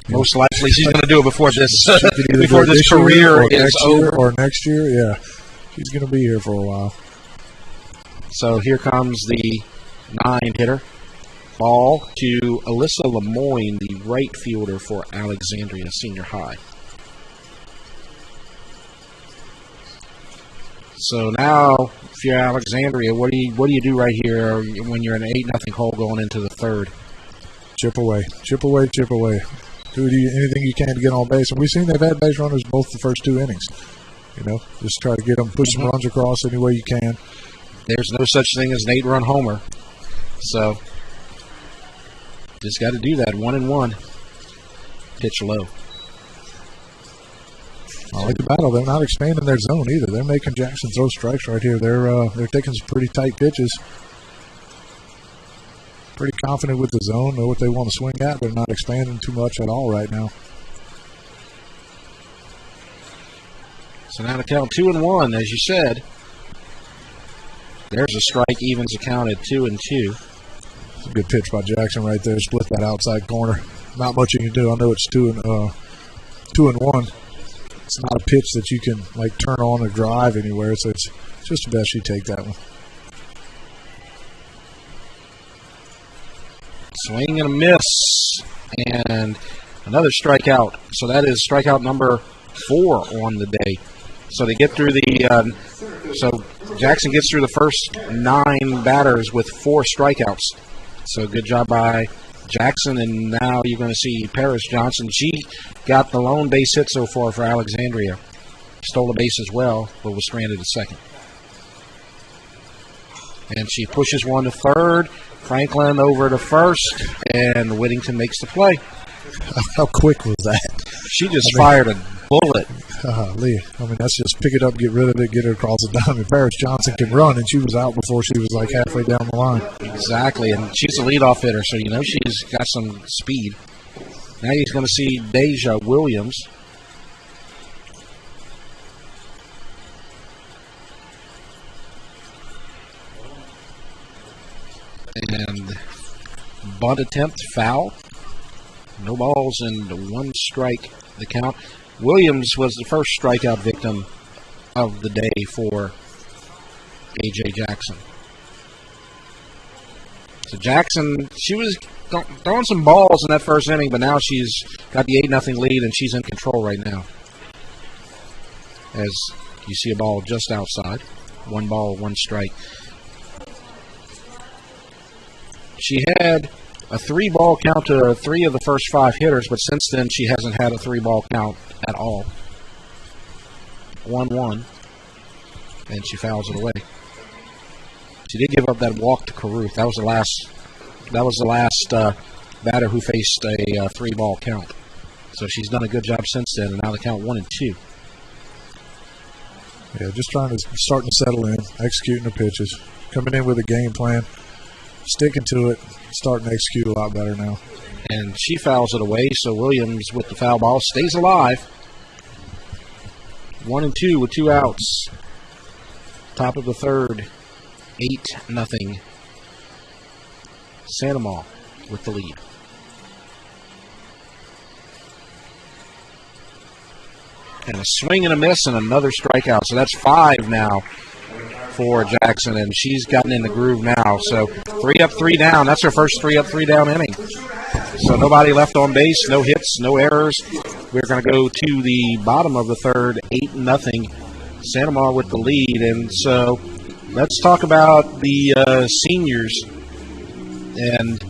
Most likely she's going to do it before this career is over. Or next year, yeah. She's going to be here for a while. So here comes the 9-hitter. Ball to Alyssa Lemoyne, the right fielder for Alexandria Senior High. So now, if you're Alexandria, what do you do right here when you're in an 8-0 hole going into the third? Chip away. Do anything you can to get on base. And we've seen they've had base runners both the first 2 innings. Just try to get them, push some runs across any way you can. There's no such thing as an 8-run homer. So just got to do that. 1-1. Pitch low. I like the battle. They're not expanding their zone either. They're making Jackson throw strikes right here. They're taking some pretty tight pitches. Pretty confident with the zone. Know what they want to swing at. They're not expanding too much at all right now. So now to count 2-1, as you said. There's a strike. Evens accounted 2-2. It's a good pitch by Jackson right there. Split that outside corner. Not much you can do. I know it's 2-1. It's not a pitch that you can turn on or drive anywhere. So it's just the best you take that one. Swing and a miss, and another strikeout. So that is strikeout number 4 on the day. So they get through so Jackson gets through the first 9 batters with 4 strikeouts. So good job by Jackson, and now you're going to see Paris Johnson. She got the lone base hit so far for Alexandria. Stole a base as well, but was stranded at second. And she pushes one to third. Franklin over to first, and Whittington makes the play. How quick was that? She just fired a bullet. Lee, that's just pick it up, get rid of it, get it across the diamond. Paris Johnson can run, and she was out before she was halfway down the line. Exactly, and she's a leadoff hitter, so she's got some speed. Now he's going to see Deja Williams. And bunt attempt, foul. No balls and 1 strike, the count. Williams was the first strikeout victim of the day for A.J. Jackson. So Jackson, she was throwing some balls in that first inning, but now she's got the 8-0 lead, and she's in control right now. As you see a ball just outside. 1 ball, 1 strike. She had a 3-ball count to 3 of the first 5 hitters, but since then she hasn't had a 3-ball count at all. 1-1, and she fouls it away. She did give up that walk to Caruth. That was the last batter who faced a 3-ball count. So she's done a good job since then, and now the count 1-2. Yeah, just starting to settle in, executing her pitches, coming in with a game plan, sticking to it, starting to execute a lot better now. And she fouls it away, so Williams with the foul ball stays alive. 1-2 with 2 outs. Top of the third, 8-0. Sandoval with the lead. And a swing and a miss and another strikeout. So that's 5 now for Jackson, and she's gotten in the groove now. So 3 up, 3 down. That's her first 3 up, 3 down inning. So nobody left on base, no hits, no errors. We're going to go to the bottom of the third, 8-0. Sandoval with the lead. And so let's talk about the seniors and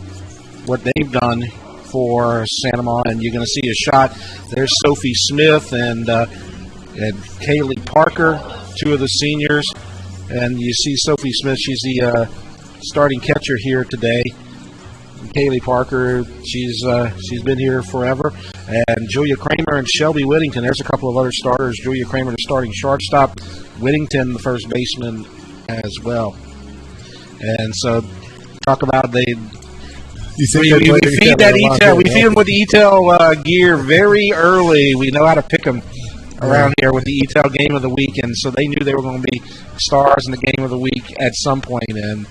what they've done for Sandoval. And you're going to see a shot. There's Sophie Smith and Kaylee Parker, 2 of the seniors. And you see Sophie Smith, she's the starting catcher here today. And Kaylee Parker, she's been here forever. And Julia Kramer and Shelby Whittington, there's a couple of other starters. Julia Kramer, the starting shortstop. Whittington, the first baseman as well. And so talk about we feed that E-tail. We feed them with the E-tail gear very early. We know how to pick them around here with the E-tail game of the week, and so they knew they were going to be stars in the game of the week at some point, and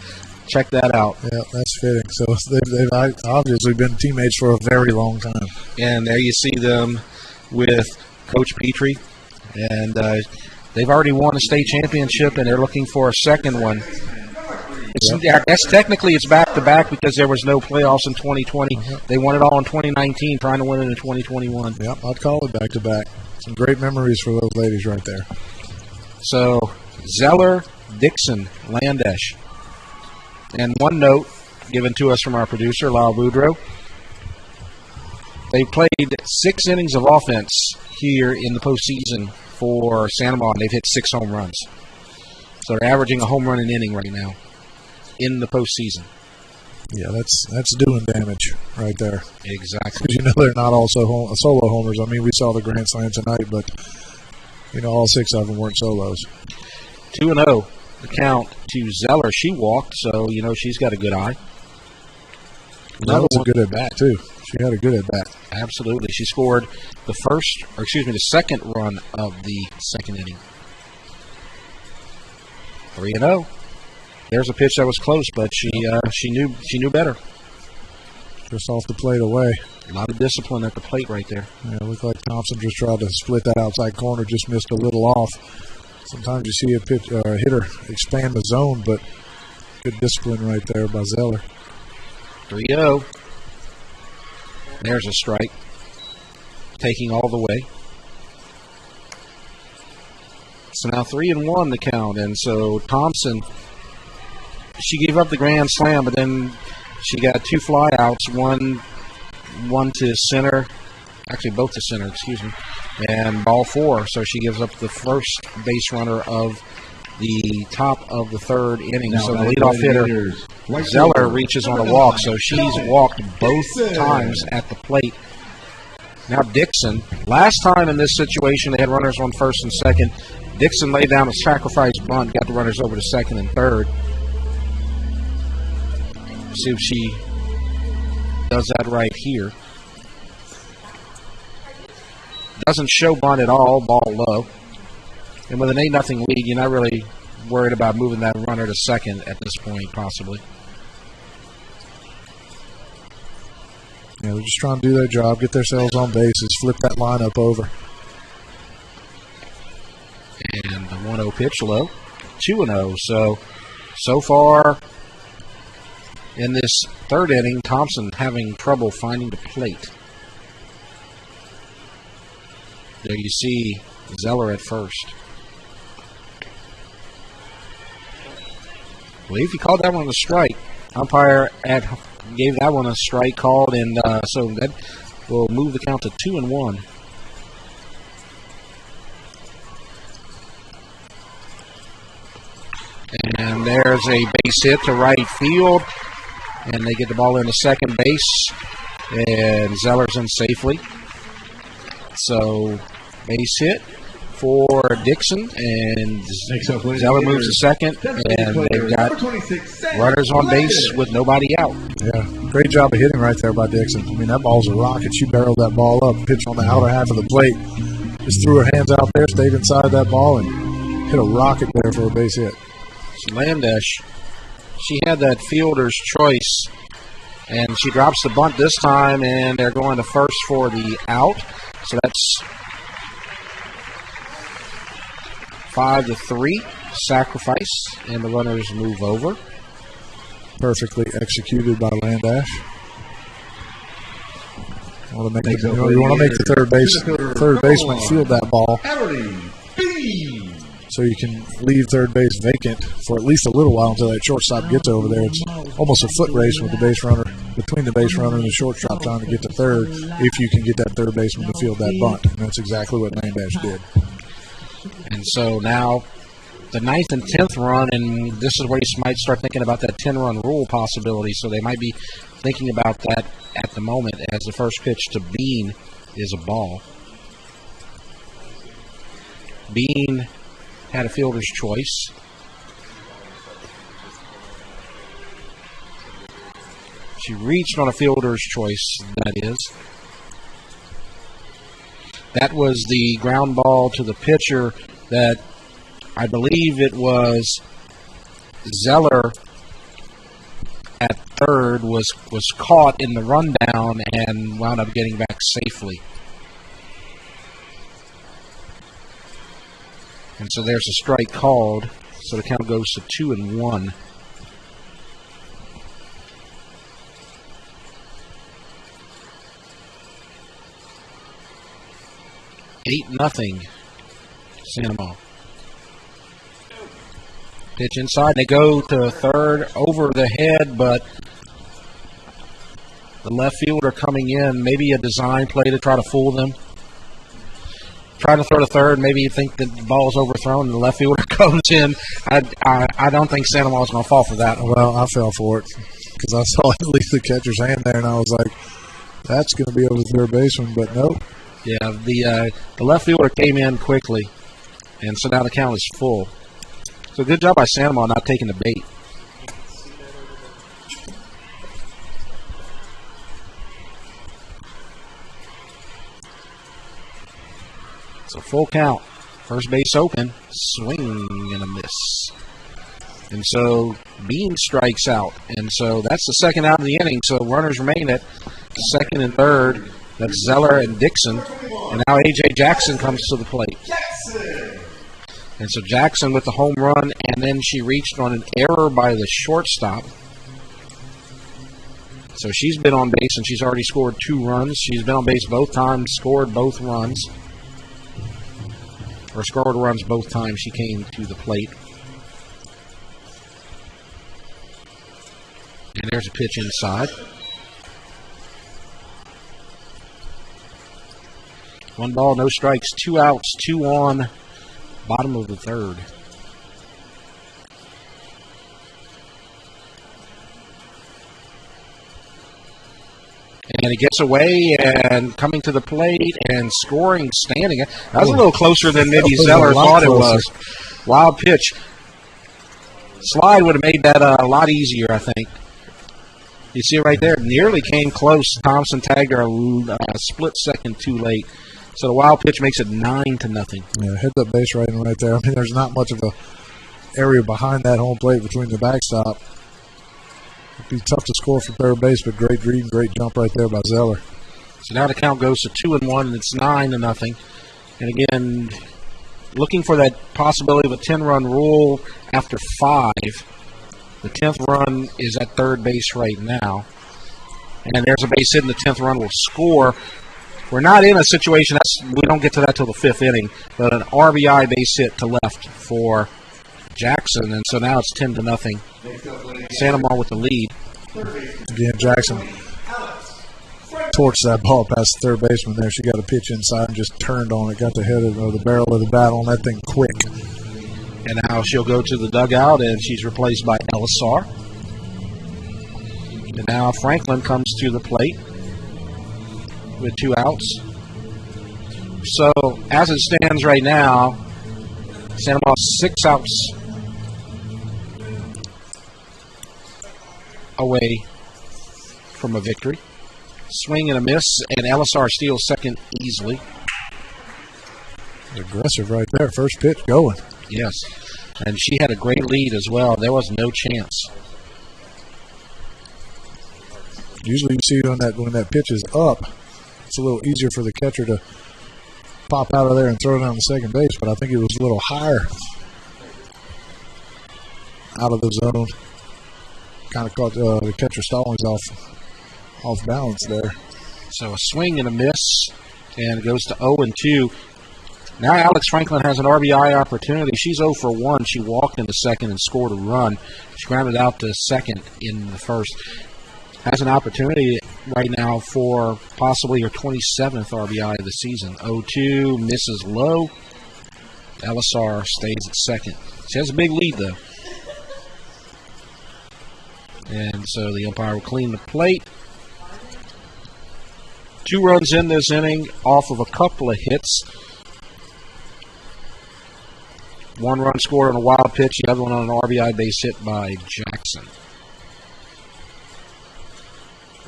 check that out. Yeah, that's fitting. So they've obviously been teammates for a very long time. And there you see them with Coach Petrie, and they've already won a state championship, and they're looking for a second one. I guess technically it's back-to-back because there was no playoffs in 2020. They won it all in 2019, trying to win it in 2021. Yep, I'd call it back-to-back. Some great memories for those ladies right there. So, Zeller, Dixon, Landesh. And one note given to us from our producer, Lyle Boudreau. They played 6 innings of offense here in the postseason for Sandoval, and they've hit 6 home runs. So they're averaging a home run an inning right now in the postseason. Yeah, that's doing damage right there. Exactly. Because they're not all solo homers. I mean, we saw the grand slam tonight, but all 6 of them weren't solos. 2-0, the count to Zeller. She walked, so she's got a good eye. That was a good at bat too. She had a good at bat. Absolutely, she scored the second run of the second inning. 3-0. There's a pitch that was close, but she knew better. Just off the plate away. A lot of discipline at the plate right there. Yeah, it looked like Thompson just tried to split that outside corner, just missed a little off. Sometimes you see a hitter expand the zone, but good discipline right there by Zeller. 3-0. There's a strike. Taking all the way. So now 3-1 the count, and so Thompson, she gave up the grand slam, but then she got 2 flyouts, one to center, actually both to center, and ball 4. So she gives up the first base runner of the top of the third inning. So the leadoff hitter, Zeller, reaches on a walk, so she's walked both times at the plate. Now Dixon, last time in this situation, they had runners on first and second. Dixon laid down a sacrifice bunt, got the runners over to second and third. See if she does that right here. doesn't show bunt at all, ball low. And with an 8-0 lead, you're not really worried about moving that runner to second at this point, possibly. Yeah, they're just trying to do their job, get themselves on bases, flip that lineup over. And the 1-0 pitch low, 2-0. So far in this third inning, Thompson having trouble finding the plate. There you see Zeller at first. I believe he called that one a strike. Umpire gave that one a strike called, and so that will move the count to 2-1. And there's a base hit to right field, and they get the ball into second base, and Zeller's in safely. So base hit for Dixon, and Zeller moves to second, and they've got runners on base with nobody out. Yeah, great job of hitting right there by Dixon. I mean, that ball's a rocket. She barreled that ball up, pitched on the outer half of the plate, just threw her hands out there, stayed inside that ball, and hit a rocket there for a base hit. So Landesh, she had that fielder's choice, and she drops the bunt this time, and they're going to first for the out. So that's 5-3 sacrifice, and the runners move over. Perfectly executed by Landash. You want to make the third baseman field that ball, so you can leave third base vacant for at least a little while until that shortstop gets over there. It's almost a foot race with the base runner, between the base runner and the shortstop, trying to get to third if you can get that third baseman to field that bunt. And that's exactly what Landash did. And so now the 9th and 10th run, and this is where you might start thinking about that 10-run rule possibility. So they might be thinking about that at the moment, as the first pitch to Bean is a ball. Bean had a fielder's choice. She reached on a fielder's choice, that is. That was the ground ball to the pitcher that I believe it was Zeller at third was caught in the rundown and wound up getting back safely. And so there's a strike called, so the count goes to 2-1. Nothing. Sandoval. Pitch inside. They go to third over the head, but the left fielder coming in, maybe a design play to try to fool them. Trying to throw to third, maybe you think the ball's overthrown and the left fielder goes in. I don't think Sandoval's going to fall for that. Well, I fell for it because I saw at least the catcher's hand there, and I was like, that's going to be over the third baseman, but nope. Yeah, the left fielder came in quickly, and so now the count is full. So good job by Sandoval not taking the bait. So full count. First base open. Swing and a miss. And so Bean strikes out. And so that's the second out of the inning. So runners remain at second and third. That's Zeller and Dixon. And now A.J. Jackson comes to the plate. And so Jackson with the home run, and then she reached on an error by the shortstop. So she's been on base, and she's already scored 2 runs. She's been on base both times, scored both runs. Or scored runs both times she came to the plate. And there's a pitch inside. 1 ball, no strikes, 2 outs, 2 on, bottom of the third. And it gets away and coming to the plate and scoring, standing. That was a little closer than maybe Zeller thought it was. Wild pitch. Slide would have made that a lot easier, I think. You see it right there. Nearly came close. Thompson tagged her a split second too late. So the wild pitch makes it 9-0. Yeah, hit that base right there. I mean, there's not much of a area behind that home plate between the backstop. It'd be tough to score from third base, but great read and great jump right there by Zeller. So now the count goes to 2-1, and it's 9-0. And again, looking for that possibility of a 10-run rule after 5. The 10th run is at third base right now. And there's a base hit, and the 10th run will score. We're not in a situation, we don't get to that till the 5th inning, but an RBI base hit to left for Jackson, and so now it's 10-0. Santa Maria with the lead. Again, Jackson torched that ball past the third baseman there. She got a pitch inside and just turned on it, got the head of the barrel of the bat on that thing quick. And now she'll go to the dugout, and she's replaced by Elisar. And now Franklin comes to the plate with 2 outs. So, as it stands right now, Santa Maria 6 outs away from a victory. Swing and a miss, and Elisar steals second easily. Aggressive right there. First pitch going. Yes. And she had a great lead as well. There was no chance. Usually you see when that pitch is up, it's a little easier for the catcher to pop out of there and throw it down the second base, but I think it was a little higher out of the zone. Kind of caught the catcher Stallings off balance there. So a swing and a miss, and it goes to 0-2. Now Alex Franklin has an RBI opportunity. She's 0 for 1. She walked into second and scored a run. She grounded out to second in the first. Has an opportunity right now for possibly her 27th RBI of the season. 0-2, misses low. Elisar stays at second. She has a big lead, though. And so the umpire will clean the plate. 2 runs in this inning off of a couple of hits. 1 run scored on a wild pitch, the other one on an RBI base hit by Jackson.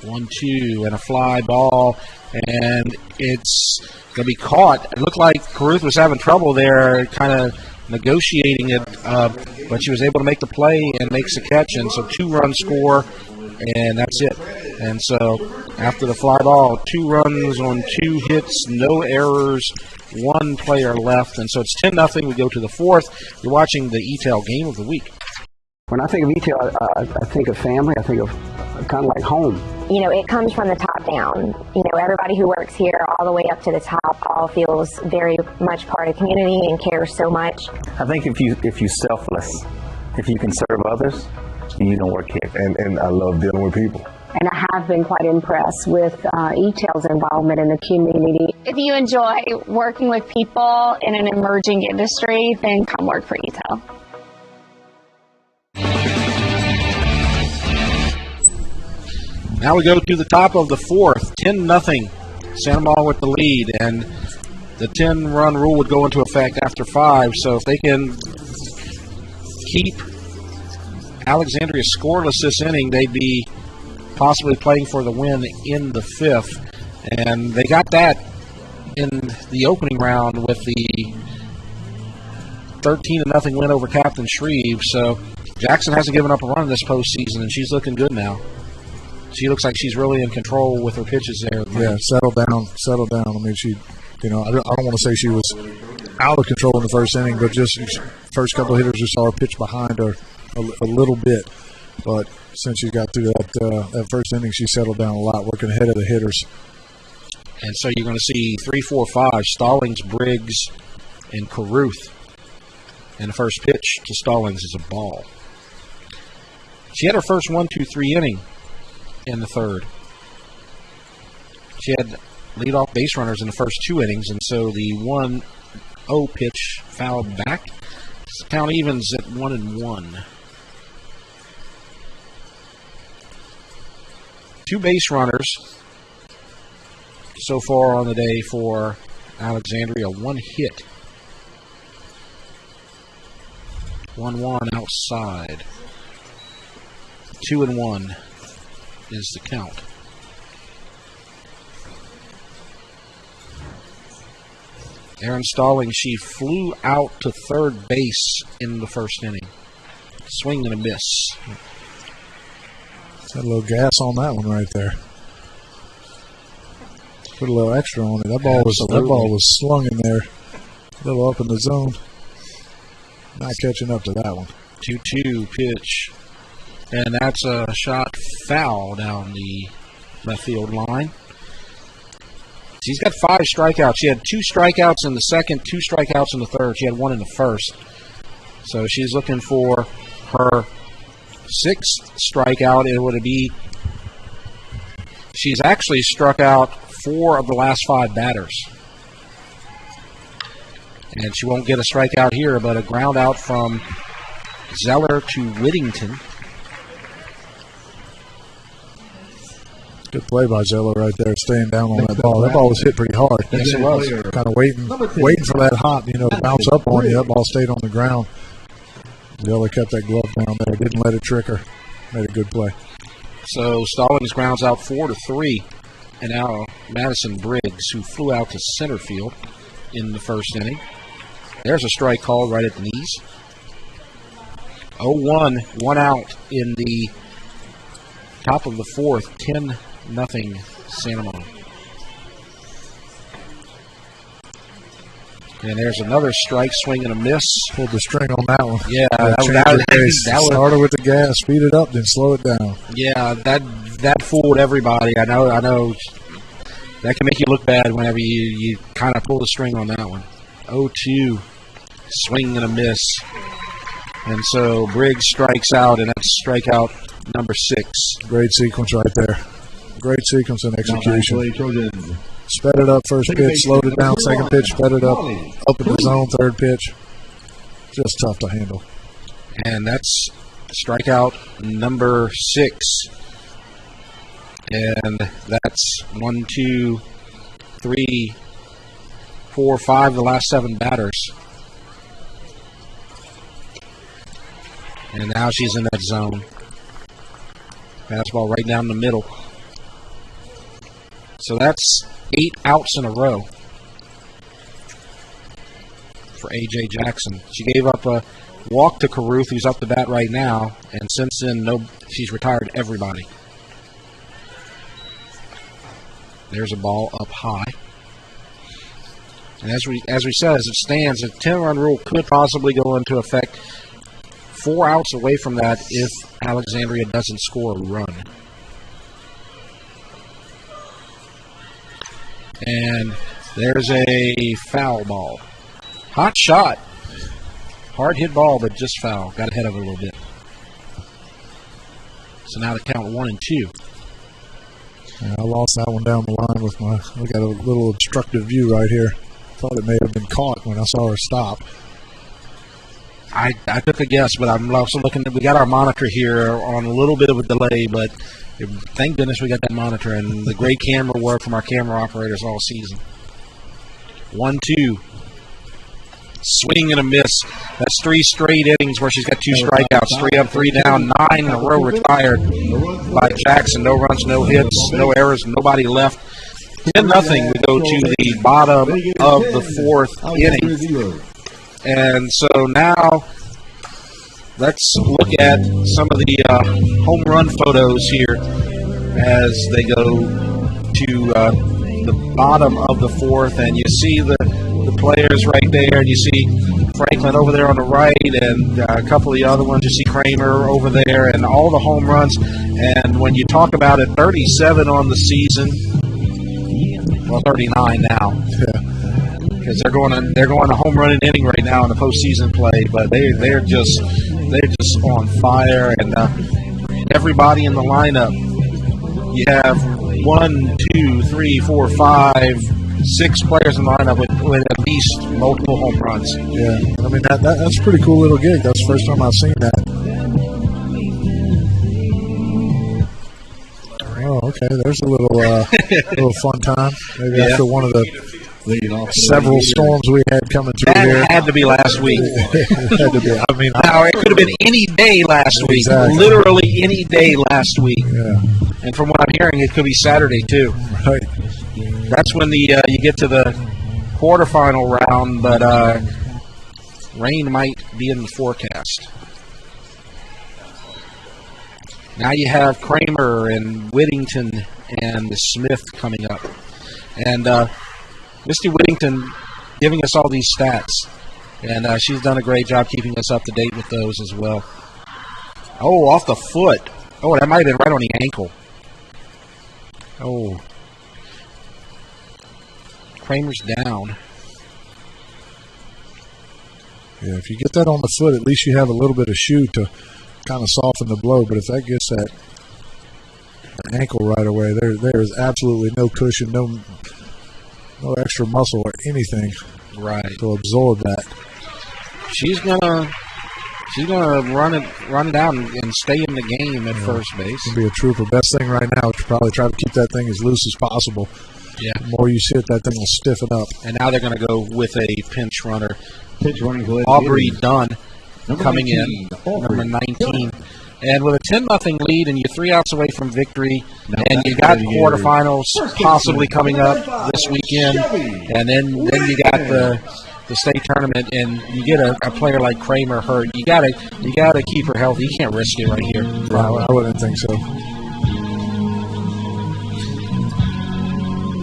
1-2 and a fly ball, and it's going to be caught. It looked like Caruth was having trouble there, kind of negotiating it, but she was able to make the play and makes a catch, and so 2-run score, and that's it. And so after the fly ball, 2 runs on 2 hits, no errors, 1 player left, and so it's 10-0. We go to the 4th. You're watching the E-Tail Game of the Week. When I think of E-Tail, I think of family. I think of kind of like home. You know, it comes from the top down. You know, everybody who works here all the way up to the top all feels very much part of the community and cares so much. I think if you selfless, if you can serve others, you don't work here. And I love dealing with people. And I have been quite impressed with E-Tail's involvement in the community. If you enjoy working with people in an emerging industry, then come work for E-Tail. Now we go to the top of the 4th, 10-0. Santa Maria with the lead, and the 10-run rule would go into effect after 5. So if they can keep Alexandria scoreless this inning, they'd be possibly playing for the win in the 5th. And they got that in the opening round with the 13-0 win over Captain Shreve. So Jackson hasn't given up a run this postseason, and she's looking good now. She looks like she's really in control with her pitches there. Yeah, settle down. I mean, I don't want to say she was out of control in the first inning, but just first couple of hitters just saw her pitch behind her a little bit. But since she got through that first inning, she settled down a lot, working ahead of the hitters. And so you're going to see 3, 4, 5, Stallings, Briggs, and Caruth. And the first pitch to Stallings is a ball. She had her first 1, 2, 3 inning in the 3rd. She had leadoff base runners in the first 2 innings, and so the 1-0 pitch fouled back. Count evens at 1-1. 2 base runners so far on the day for Alexandria. 1 hit. 1-1 outside. 2-1 is the count. Erin Stallings, she flew out to third base in the first inning. Swing and a miss. Had a little gas on that one right there. Put a little extra on it. That ball was slung in there. A little up in the zone. Not catching up to that one. 2-2 pitch. And that's a shot foul down the left field line. She's got 5 strikeouts. She had 2 strikeouts in the second, 2 strikeouts in the third. She had 1 in the first. So she's looking for her 6th strikeout. It would be. She's actually struck out 4 of the last 5 batters. And she won't get a strikeout here, but a ground out from Zeller to Whittington. Good play by Zeller right there, staying down on that ball. That ball was hit pretty hard. Yes, it was. Kind of waiting for that hop, to bounce up on you. That ball stayed on the ground. Zeller kept that glove down there. Didn't let it trick her. Made a good play. So Stallings grounds out 4-3. And now Madison Briggs, who flew out to center field in the first inning. There's a strike called right at the knees. 0-1, 1 out in the top of the 4th, 10-0 Santa Monica. And there's another strike, swing and a miss. Pulled the string on that one. Yeah, that started with the gas, speed it up, then slow it down. Yeah, that fooled everybody. I know. That can make you look bad whenever you kind of pull the string on that one. 0-2, swing and a miss. And so Briggs strikes out, and that's strikeout number 6. Great sequence right there. Great sequence and execution. Sped it up first pitch, slowed it down second pitch, sped it up in the zone third pitch. Just tough to handle. And that's strikeout number 6. And that's 1, 2, 3, 4, 5, the last 7 batters. And now she's in that zone. Fastball right down the middle. So that's 8 outs in a row for A.J. Jackson. She gave up a walk to Caruth, who's up to bat right now, and since then, she's retired everybody. There's a ball up high. And as we said, as it stands, the 10-run rule could possibly go into effect 4 outs away from that if Alexandria doesn't score a run. And there's a foul ball. Hot shot. Hard hit ball, but just foul. Got ahead of it a little bit. So now the count 1-2. Yeah, I lost that one down the line with I got a little obstructive view right here. Thought it may have been caught when I saw her stop. I took a guess, but I'm also looking at, we got our monitor here on a little bit of a delay, but thank goodness we got that monitor and the great camera work from our camera operators all season. 1-2. Swing and a miss. That's 3 straight innings where she's got 2 strikeouts. 3 up, 3 down, 9 in a row retired by Jackson. No runs, no hits, no errors, nobody left. 10-0. We go to the bottom of the 4th inning. And so now let's look at some of the home run photos here as they go to the bottom of the 4th. And you see the players right there. And you see Franklin over there on the right and a couple of the other ones. You see Kramer over there and all the home runs. And when you talk about it, 37 on the season. Well, 39 now. Yeah. Because they're going a home run inning right now in the postseason play, but they're just on fire, and everybody in the lineup. You have 1, 2, 3, 4, 5, 6 players in the lineup with at least multiple home runs. Yeah, I mean that's a pretty cool little gig. That's the first time I've seen that. Oh, okay. There's a little fun time. Maybe after one of the several storms we had coming through here. That had to be last week. It had to be. I mean, now it could have been any day last week. Exactly. Literally any day last week. Yeah. And from what I'm hearing, it could be Saturday too. Right. That's when you get to the quarterfinal round, but rain might be in the forecast. Now you have Kramer and Whittington and Smith coming up. And Misty Whittington giving us all these stats. And she's done a great job keeping us up to date with those as well. Oh, off the foot. Oh, that might have been right on the ankle. Oh. Kramer's down. Yeah, if you get that on the foot, at least you have a little bit of shoe to kind of soften the blow. But if that gets that ankle right away, there is absolutely no cushion, no extra muscle or anything to absorb that. She's gonna run it out and stay in the game at first base. It'll be a trooper. Best thing right now is to probably try to keep that thing as loose as possible. Yeah. The more you sit, that thing will stiffen up. And now they're going to go with a pinch runner. Pinch runner. Aubrey Dunn coming 19, in, number 19. And with a 10-0 lead, and you're 3 outs away from victory, and you got quarterfinals possibly coming up this weekend, and then you got the state tournament, and you get a player like Kramer hurt. You gotta keep her healthy. You can't risk it right here. I wouldn't think so.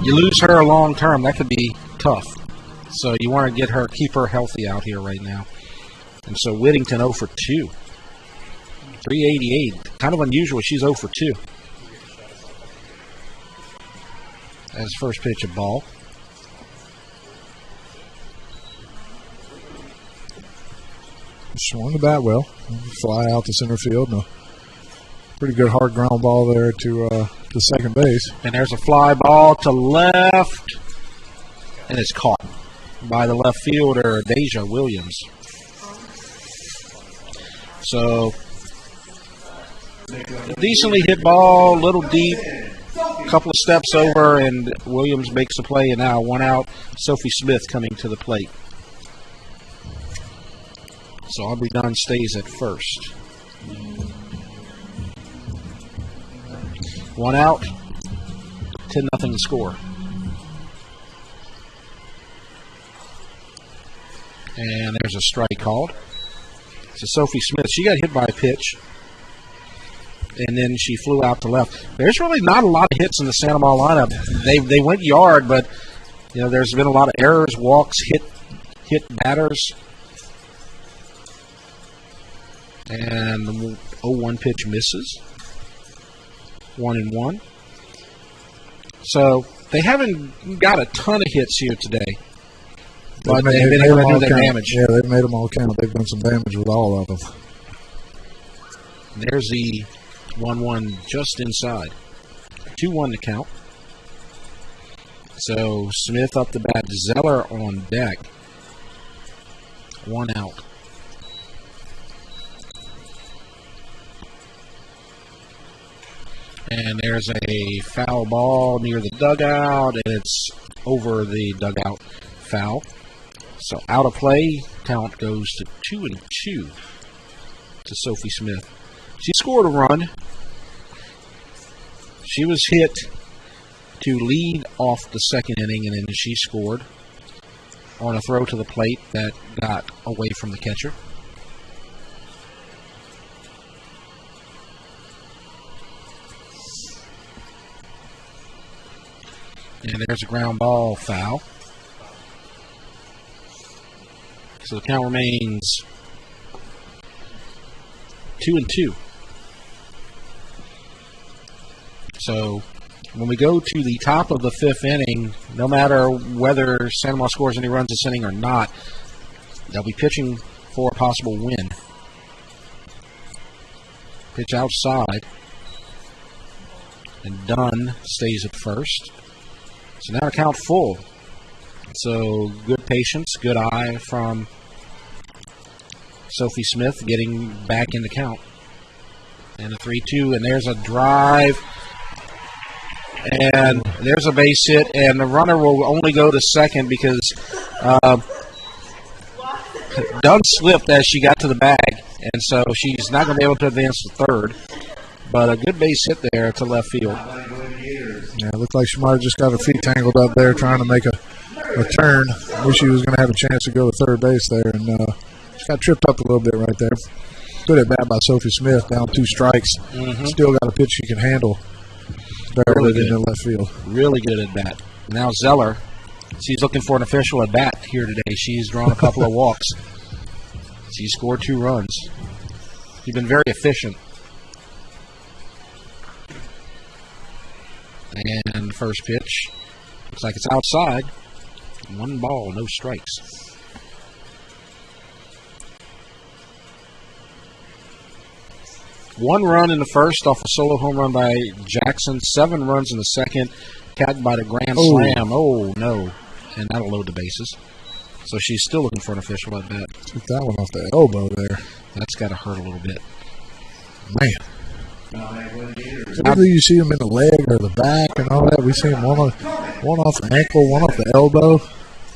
You lose her long term, that could be tough. So you want to keep her healthy out here right now. And so Whittington 0 for 2. 388. Kind of unusual. She's 0 for 2. As first pitch, a ball. Swung the bat well. Fly out to center field. And a pretty good hard ground ball there to second base. And there's a fly ball to left. And it's caught by the left fielder, Deja Williams. So, a decently hit ball, little deep, couple of steps over, and Williams makes a play. And now 1 out, Sophie Smith coming to the plate. So Aubrey Dunn stays at first. 1 out, 10-0 score. And there's a strike called. So Sophie Smith, she got hit by a pitch, and then she flew out to left. There's really not a lot of hits in the Santa Maria lineup. They went yard, but there's been a lot of errors, walks, hit batters. And the 0-1 pitch misses. 1-1. So they haven't got a ton of hits here today. But they've been able to do their damage. Yeah, they've made them all count. They've done some damage with all of them. There's the 1-1 just inside. 2-1 to count. So Smith up the bat. Zeller on deck. 1 out. And there's a foul ball near the dugout, and it's over the dugout foul. So out of play, count goes to 2-2 to Sophie Smith. She scored a run. She was hit to lead off the second inning, and then she scored on a throw to the plate that got away from the catcher. And there's a ground ball foul. So the count remains 2-2. So when we go to the top of the fifth inning, no matter whether Santa Maria scores any runs this inning or not, they'll be pitching for a possible win. Pitch outside. And Dunn stays at first. So now the count full. So good patience, good eye from Sophie Smith getting back in the count. And a 3-2, and there's a drive. And there's a base hit, and the runner will only go to second because Dunn slipped as she got to the bag, and so she's not going to be able to advance to third. But a good base hit there to left field. Yeah, it looked like she might have just got her feet tangled up there trying to make a turn. Knew she was going to have a chance to go to third base there, and she got tripped up a little bit right there. Good at bat by Sophie Smith, down 2 strikes. Still got a pitch she can handle. Barely in the left field. Really good at bat. Now Zeller, she's looking for an official at bat here today. She's drawn a couple of walks. She scored 2 runs. She's been very efficient. And the first pitch looks like it's outside. 1 ball, no strikes. One run in the first off a solo home run by Jackson. 7 runs in the second, capped by the grand slam. Oh, no. And that'll load the bases. So she's still looking for an official at bat. Took that one off the elbow there. That's got to hurt a little bit. Man. Typically you see them in the leg or the back and all that. We see them one off the ankle, one off the elbow.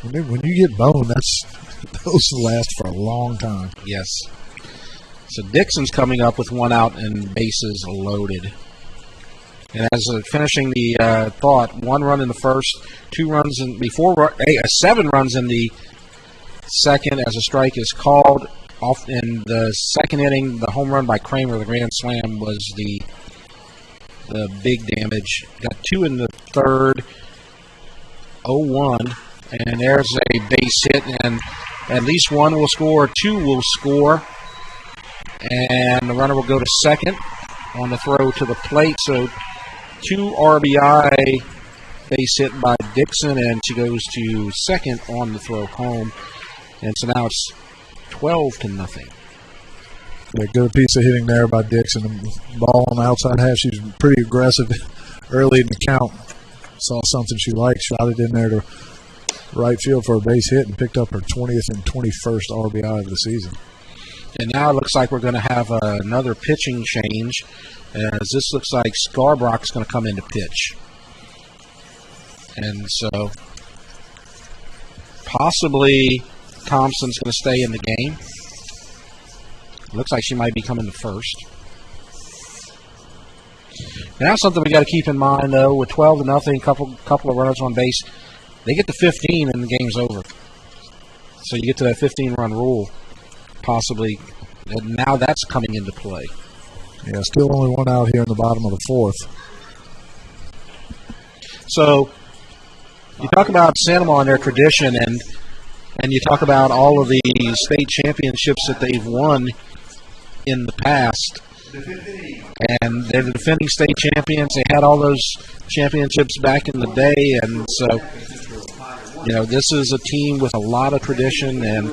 When you get bone, those last for a long time. Yes. So Dixon's coming up with 1 out and bases loaded. And as finishing the thought, 1 run in the first, 2 runs in before, 7 runs in the second as a strike is called off in the second inning. The home run by Kramer, the grand slam, was the big damage. Got 2 in the third, 0-1, and there's a base hit, and at least 1 will score, 2 will score. And the runner will go to second on the throw to the plate. So 2 RBI base hit by Dixon, and she goes to second on the throw home. And so now it's 12-0. Yeah, good piece of hitting there by Dixon. The ball on the outside half. She was pretty aggressive early in the count. Saw something she liked, shot it in there to right field for a base hit, and picked up her 20th and 21st RBI of the season. And now it looks like we're going to have another pitching change, as this looks like Scarbrock's going to come in to pitch. And so possibly Thompson's going to stay in the game. Looks like she might be coming to first. Now something we got to keep in mind, though, with 12-0, couple of runners on base, they get to 15 and the game's over. So you get to that 15-run rule. Possibly, and now that's coming into play. Yeah, still only 1 out here in the bottom of the 4th. So, you talk about Sanoma and their tradition, and you talk about all of the state championships that they've won in the past. And they're the defending state champions. They had all those championships back in the day, and so, this is a team with a lot of tradition, and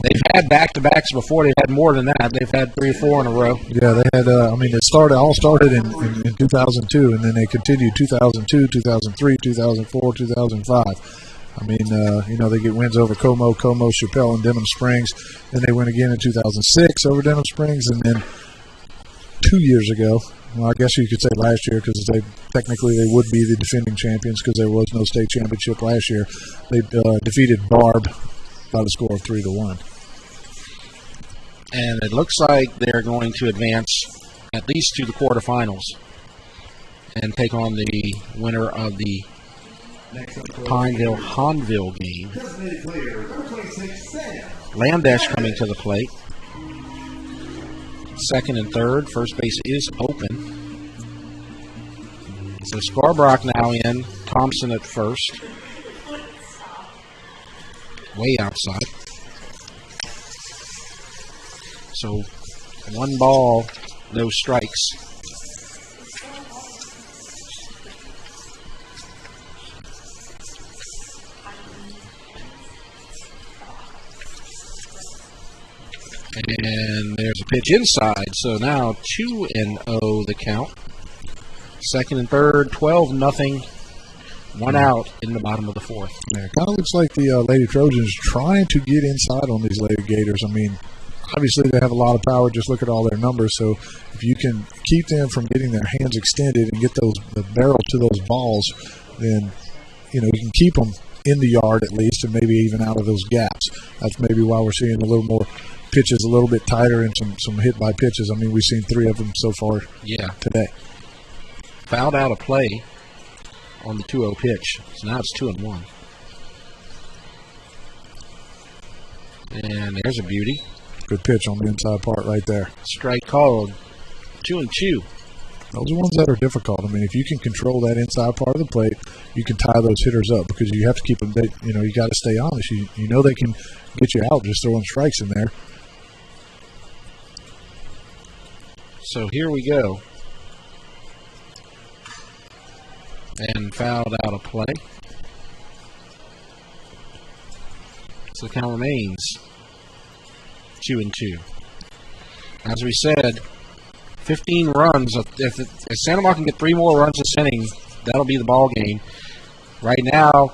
they've had back-to-backs before. They've had more than that. They've had 3 or 4 in a row. Yeah, they had. It all started in 2002, and then they continued 2002, 2003, 2004, 2005. They get wins over Como, Chappelle, and Denham Springs. Then they win again in 2006 over Denham Springs, and then 2 years ago. Well, I guess you could say last year, because technically they would be the defending champions because there was no state championship last year. They defeated Barb by the score of 3-1. And it looks like they're going to advance at least to the quarterfinals and take on the winner of the Pineville-Hanville game. Landesh coming to the plate. Second and third. First base is open. So Scarbrock now in. Thompson at first. Way outside. So 1 ball, no strikes. And there's a pitch inside. So now 2-0 the count. Second and third, 12-0. 1 out in the bottom of the 4th. Yeah, it kind of looks like the Lady Trojans trying to get inside on these Lady Gators. Obviously they have a lot of power. Just look at all their numbers. So if you can keep them from getting their hands extended and get the barrel to those balls, then you can keep them in the yard at least, and maybe even out of those gaps. That's maybe why we're seeing a little more pitches, a little bit tighter, and some hit by pitches. We've seen 3 of them so far today. Fouled out a play on the 2-0 pitch. So now it's 2-1. And there's a beauty. Good pitch on the inside part right there. Strike called. 2-2. Those are ones that are difficult. I mean, if you can control that inside part of the plate, you can tie those hitters up because you have to keep them. You got to stay honest. You know they can get you out just throwing strikes in there. So here we go. And fouled out of play. So the count remains 2-2. As we said, 15 runs. If Santa Monica can get 3 more runs this inning, that'll be the ball game. Right now,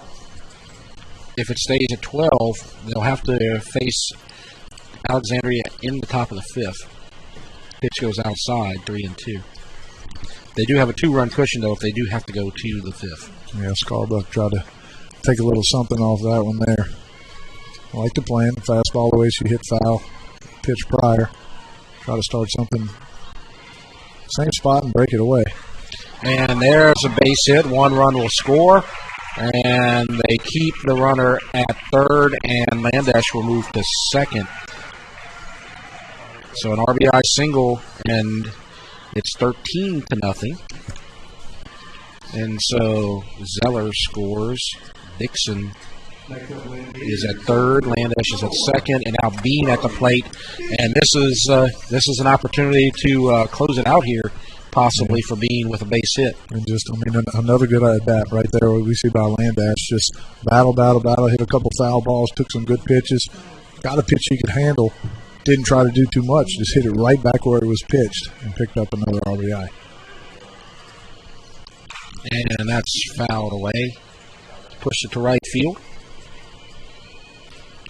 if it stays at 12, they'll have to face Alexandria in the top of the 5th. Pitch goes outside, 3-2. They do have a 2-run cushion, though, if they do have to go to the 5th. Yeah, Scarbuck tried to take a little something off that one there. I like the plan. Fastball away, she hit foul. Pitch prior. Try to start something same spot and break it away. And there's a base hit. 1 run will score. And they keep the runner at 3rd, and Landash will move to 2nd. So an RBI single, and it's 13-0. And so Zeller scores. Dixon is at 3rd. Landash is at 2nd, and now Bean at the plate. And this is an opportunity to close it out here, possibly for Bean with a base hit. And just, another good at bat right there. We see by Landash, just battle, hit a couple foul balls, took some good pitches, got a pitch he could handle, didn't try to do too much, just hit it right back where it was pitched and picked up another RBI. And that's fouled away. Pushed it to right field.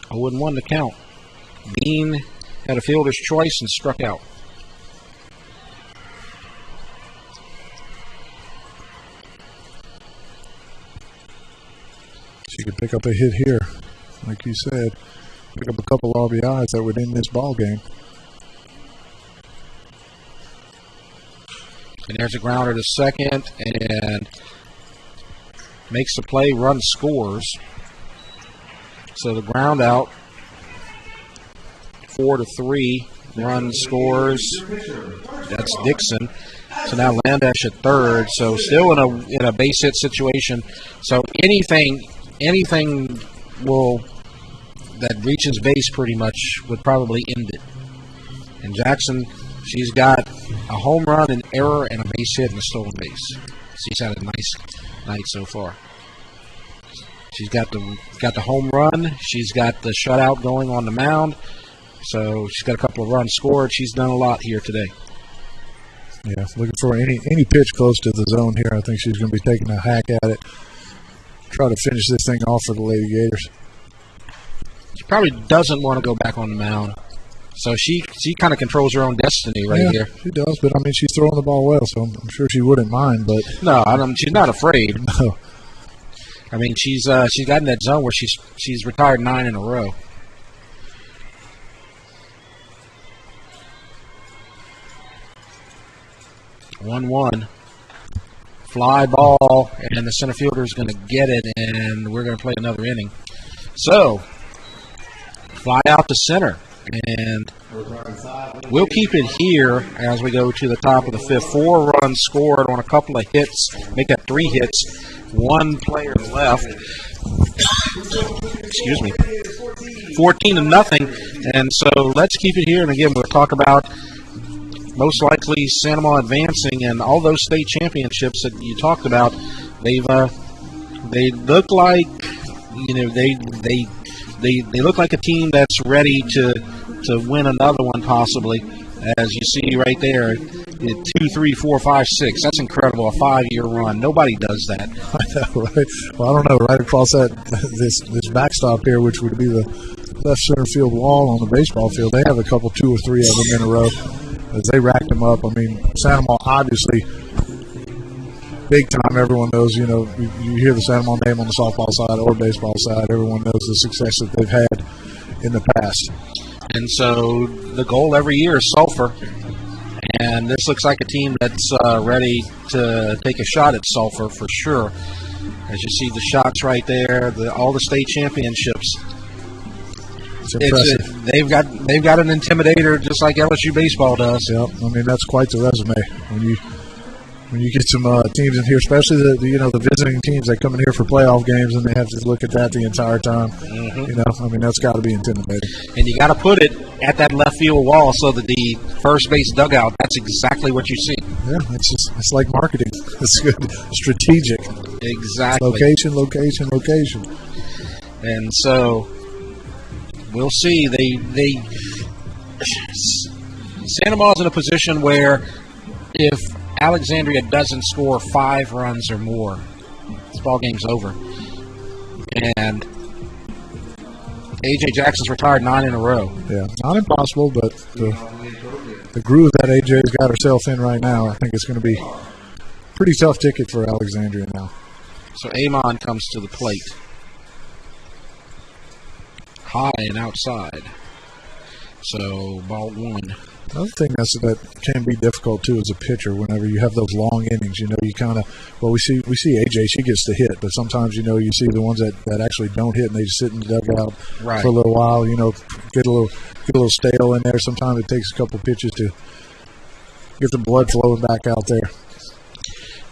0-1 to count. Bean had a fielder's choice and struck out. She could pick up a hit here, like you said. Pick up a couple RBIs that would end this ball game. And there's a grounder to 2nd, and makes the play, run scores. So the ground out, 4-3, run scores. That's Dixon. So now Landash at 3rd. So still in a base hit situation. So anything that reaches base pretty much would probably end it. And Jackson, she's got a home run, an error, and a base hit and a stolen base. She's had a nice night so far. She's got the home run. She's got the shutout going on the mound. So she's got a couple of runs scored. She's done a lot here today. Yeah, looking for any pitch close to the zone here. I think she's going to be taking a hack at it. Try to finish this thing off for the Lady Gators. She probably doesn't want to go back on the mound. So she kind of controls her own destiny right here. She does, but she's throwing the ball well, so I'm sure she wouldn't mind. But no, she's not afraid. No. She's got in that zone where she's retired 9 in a row. One. Fly ball, and the center fielder is going to get it, and we're going to play another inning. So, fly out to center, and we'll keep it here as we go to the top of the 5th. 4 runs scored on a couple of hits, make that 3 hits. 1 player left. Excuse me. 14-0, and so let's keep it here. And again, we'll talk about most likely Santa Monica advancing, and all those state championships that you talked about. They look like they look like a team that's ready to win another one possibly. As you see right there, 2, 3, 4, 5, 6. That's incredible. A 5-year run. Nobody does that. I know, right? Well, I don't know. Right across this backstop here, which would be the left center field wall on the baseball field, they have a couple, 2 or 3 of them in a row. As they racked them up, Santa Monica obviously big time. Everyone knows, you hear the Santa Monica name on the softball side or baseball side. Everyone knows the success that they've had in the past. And so the goal every year is Sulphur. And this looks like a team that's ready to take a shot at Sulphur for sure. As you see the shots right there, all the state championships. It's impressive. They've got an intimidator just like LSU baseball does. Yep. I mean, that's quite the resume when you get some teams in here, especially the visiting teams that come in here for playoff games and they have to look at that the entire time. Mm-hmm. I mean, that's got to be intimidating. And you got to put it at that left field wall so that the first base dugout, that's exactly what you see. Yeah, it's like marketing. It's good, strategic. Exactly. Location. And so we'll see. Santa Ma's in a position where if Alexandria doesn't score 5 runs or more, this ball game's over. And A.J. Jackson's retired 9 in a row. Yeah, not impossible, but the groove that A.J.'s got herself in right now, I think it's going to be a pretty tough ticket for Alexandria now. So Amant comes to the plate. High and outside. So ball 1. Another thing that can be difficult too as a pitcher, whenever you have those long innings, you kind of, we see AJ, she gets to hit, but sometimes you see the ones that actually don't hit and they just sit in the dugout for a little while, get a little stale in there. Sometimes it takes a couple pitches to get the blood flowing back out there.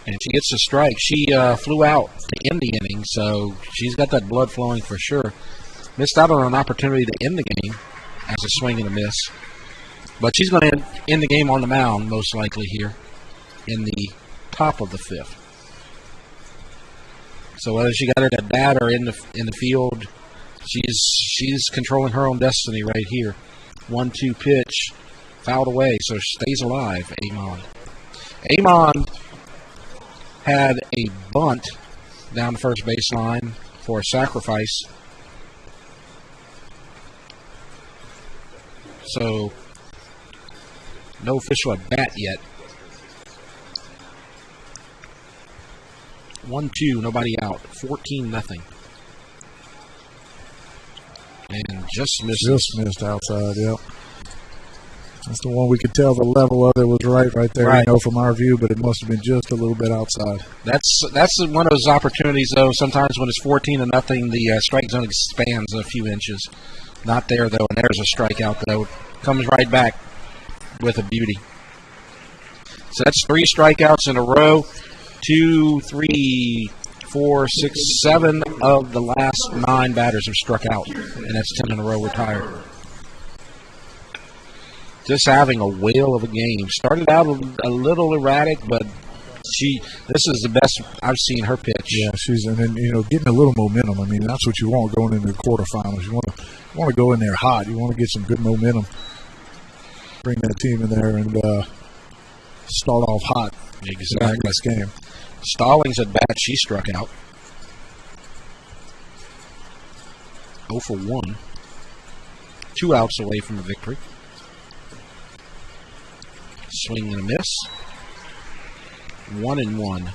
And she gets a strike. She flew out to end the inning, so she's got that blood flowing for sure. Missed out on an opportunity to end the game as a swing and a miss. But she's going to end the game on the mound, most likely here, in the top of the 5th. So whether she got it at bat or in the field, she's controlling her own destiny right here. 1-2 pitch, fouled away, so stays alive. Amant had a bunt down the first baseline for a sacrifice. So no official at bat yet. 1-2, nobody out. 14-0. And just missed. Just missed outside, yep. That's the one we could tell the level of it was right there, from our view, but it must have been just a little bit outside. That's one of those opportunities, though. Sometimes when it's 14-0, the strike zone expands a few inches. Not there, though, and there's a strikeout, though. Comes right back with a beauty. So that's 3 strikeouts in a row. 2, 3, 4, 6, 7 of the last 9 batters have struck out, and that's 10 in a row retired. Just having a whale of a game. Started out a little erratic, but this is the best I've seen her pitch. Yeah, getting a little momentum. I mean, that's what you want going into the quarterfinals. You want to go in there hot. You want to get some good momentum. Bring that team in there and start off hot. Exactly. This game. Stallings at bat, she struck out. 0 for 1. 2 outs away from a victory. Swing and a miss. 1-1.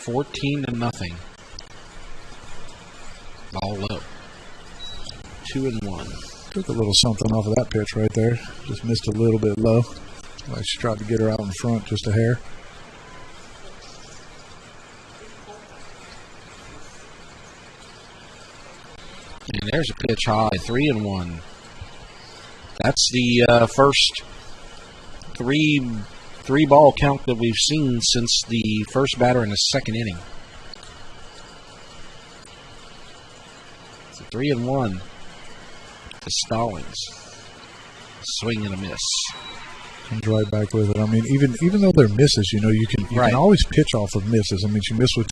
$14-0. Ball low. 2-1. Took a little something off of that pitch right there. Just missed a little bit low. Like she tried to get her out in front just a hair. And there's a pitch high, 3-1. That's the first three ball count that we've seen since the first batter in the second inning. So 3-1 to Stallings. Swing and a miss. Comes right back with it. I mean, even though they're misses, you can always pitch off of misses. I mean, she missed with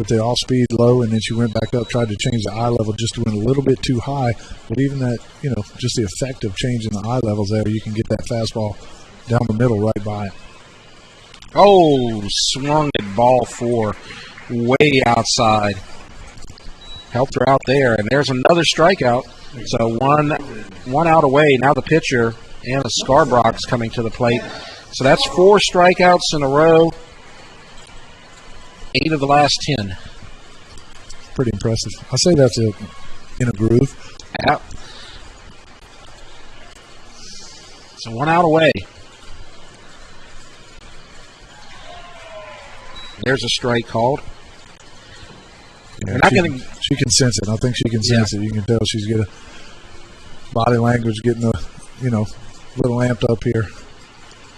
the off-speed low, and then she went back up, tried to change the eye level, just went a little bit too high. But even that, just the effect of changing the eye levels there, you can get that fastball down the middle right by it. Oh, swung at ball 4, way outside. Helped her out there, and there's another strikeout. So one out away. Now the pitcher, Anna Scarbrock's coming to the plate. So that's 4 strikeouts in a row. 8 of the last 10. Pretty impressive. I say that's in a groove. Yeah. So 1 out away. There's a strike called. Yeah, she can sense it. I think she can sense it. You can tell she's got a body language getting a little amped up here.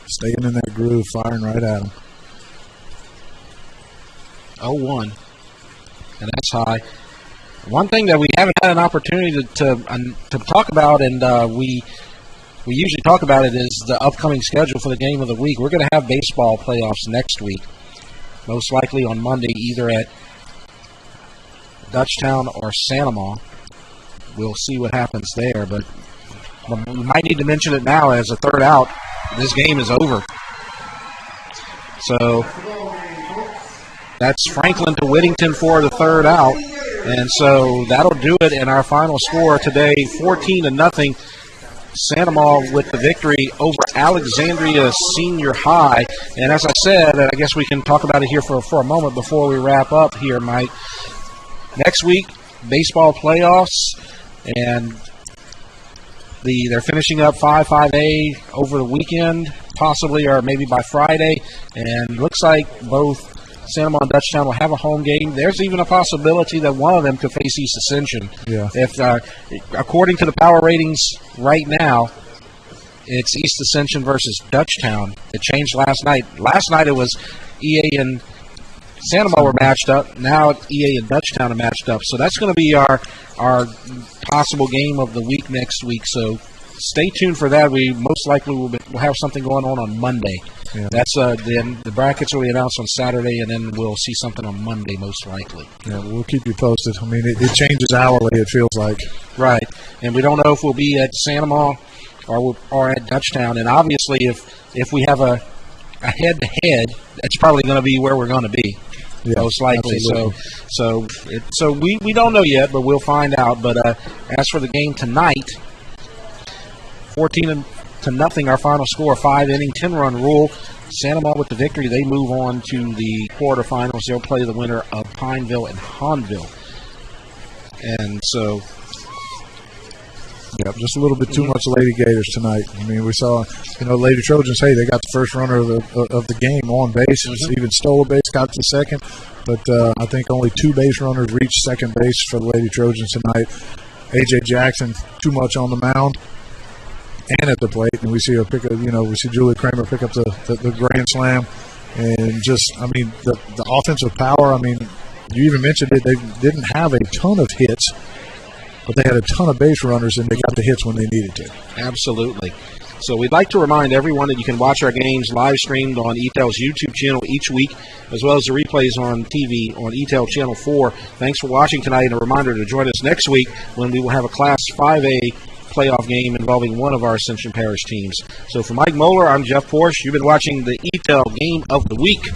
Staying in that groove, firing right at him. 0-1. And that's high. One thing that we haven't had an opportunity to talk about, and we usually talk about it, is the upcoming schedule for the game of the week. We're going to have baseball playoffs next week, most likely on Monday, either at Dutchtown or Sanama. We'll see what happens there, but we might need to mention it now as a third out. This game is over. So that's Franklin to Whittington for the third out. And so that'll do it in our final score today, 14-0. Sanama with the victory over Alexandria Senior High. And as I said, I guess we can talk about it here for a moment before we wrap up here, Mike. Next week, baseball playoffs, and they're finishing up 5A over the weekend, possibly, or maybe by Friday. And looks like both Sanama and Dutchtown will have a home game. There's even a possibility that one of them could face East Ascension. Yeah. If, according to the power ratings right now, it's East Ascension versus Dutchtown. It changed last night. Last night it was EA and Sanama were matched up. Now EA and Dutchtown are matched up. So that's going to be our possible game of the week next week. So stay tuned for that. We most likely will have something going on Monday. Yeah. That's the brackets will be announced on Saturday, and then we'll see something on Monday most likely. Yeah, we'll keep you posted. I mean, it changes hourly, it feels like. Right, and we don't know if we'll be at Sanama or at Dutchtown. And obviously, if we have a head-to-head, that's probably going to be where we're going to be. Yeah, most likely. Absolutely. So we don't know yet, but we'll find out. But as for the game tonight, 14-0, our final score, 5-inning, 10-run rule. Sanama with the victory. They move on to the quarterfinals. They'll play the winner of Pineville and Hahnville. And so, yeah, just a little bit too much Lady Gators tonight. I mean, we saw, Lady Trojans, hey, they got the first runner of the game on base. Even stole a base, got to second. But I think only 2 base runners reached second base for the Lady Trojans tonight. A.J. Jackson, too much on the mound and at the plate. And we see her pick up, we see Julie Kramer pick up the grand slam. And just, I mean, the offensive power, I mean, you even mentioned it, they didn't have a ton of hits, but they had a ton of base runners, and they got the hits when they needed to. Absolutely. So we'd like to remind everyone that you can watch our games live streamed on ETEL's YouTube channel each week, as well as the replays on TV on ETEL Channel 4. Thanks for watching tonight, and a reminder to join us next week when we will have a Class 5A playoff game involving one of our Ascension Parish teams. So for Mike Moeller, I'm Jeff Porsche. You've been watching the ETEL Game of the Week.